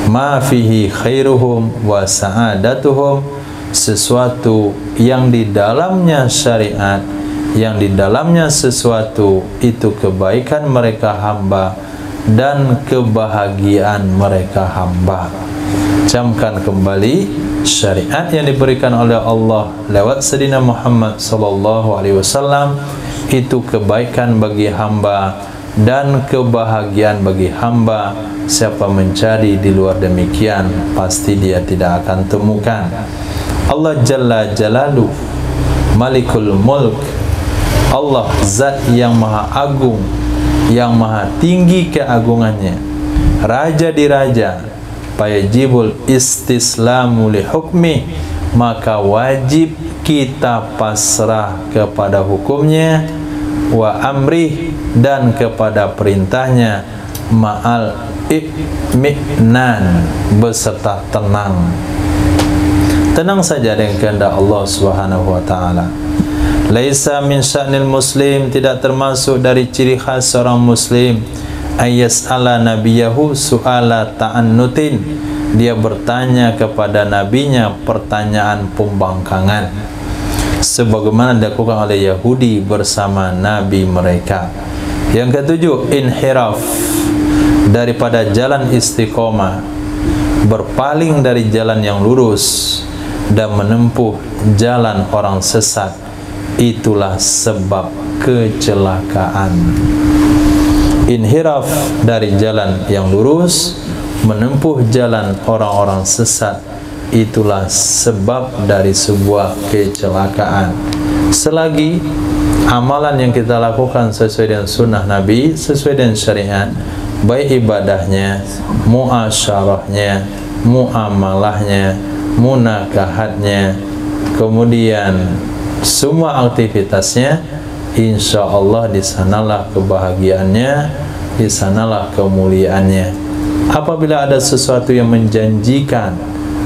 Ma fihi khairuhum wa sa'adatuhum, sesuatu yang di dalamnya syariat, yang di dalamnya sesuatu itu kebaikan mereka hamba dan kebahagiaan mereka hamba. Camkan kembali syariat yang diberikan oleh Allah lewat Sayyidina Muhammad sallallahu alaihi wasallam, itu kebaikan bagi hamba dan kebahagiaan bagi hamba. Siapa mencari di luar demikian, pasti dia tidak akan temukan. Allah Jalla Jalaluh, Malikul Mulk, Allah zat yang maha agung, yang maha tinggi keagungannya, raja di raja. Fayajibul istislamu li hukmi, maka wajib kita pasrah kepada hukumnya, wa amrih, dan kepada perintahnya, ma'al i'minan, beserta tenang. Tenang saja dengan kehendak Allah Subhanahu wa taala. Laisa min sya'nil muslim, tidak termasuk dari ciri khas seorang muslim, ayyas'ala nabiyahu su'ala ta'annutin, dia bertanya kepada nabinya pertanyaan pembangkangan, sebagaimana dilakukan oleh Yahudi bersama nabi mereka. Yang ketujuh, inhiraf, daripada jalan istiqomah, berpaling dari jalan yang lurus dan menempuh jalan orang sesat, itulah sebab kecelakaan. Inhiraf dari jalan yang lurus, menempuh jalan orang-orang sesat, itulah sebab dari sebuah kecelakaan. Selagi amalan yang kita lakukan sesuai dengan sunnah Nabi, sesuai dengan syariat, baik ibadahnya, muasyarahnya, muamalahnya, munakahatnya, kemudian semua aktivitasnya, insya Allah di sanalah kebahagiaannya, di sanalah kemuliaannya. Apabila ada sesuatu yang menjanjikan,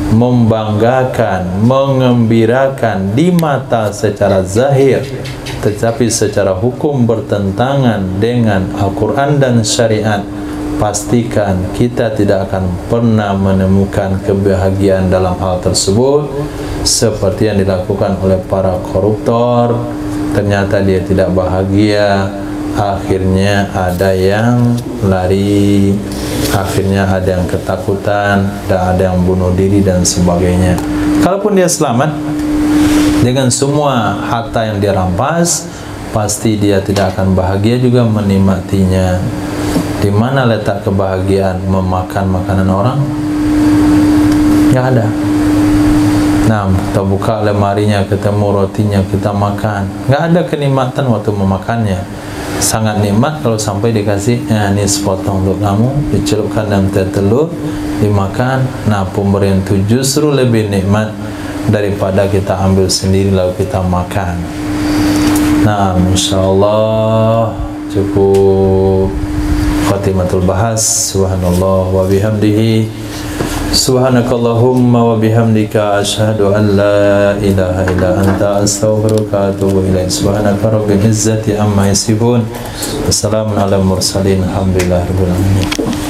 membanggakan, mengembirakan di mata secara zahir, tetapi secara hukum bertentangan dengan Al-Quran dan syariat, pastikan kita tidak akan pernah menemukan kebahagiaan dalam hal tersebut. Seperti yang dilakukan oleh para koruptor, ternyata dia tidak bahagia, akhirnya ada yang lari, akhirnya ada yang ketakutan, dan ada yang bunuh diri dan sebagainya. Kalaupun dia selamat dengan semua harta yang dia rampas, pasti dia tidak akan bahagia juga menikmatinya. Di mana letak kebahagiaan memakan makanan orang? Nggak ada. Nah, kita buka lemarinya, ketemu rotinya, kita makan. Nggak ada kenikmatan waktu memakannya. Sangat nikmat kalau sampai dikasih, ini sepotong untuk kamu, dicelupkan dalam teh telur, dimakan. Nah, pemberian itu justru lebih nikmat daripada kita ambil sendiri lalu kita makan. Nah, insyaallah cukup khatimatul bahas. Subhanallah wa bihamdihi Subhanakallahumma wa bihamdika asyhadu an la ilaha illa anta astaghfiruka wa atubu ilaik. Subhanaka rabbil izzati amma yasifun. Wassalamun ala mursalin. Alhamdulillahirabbil alamin.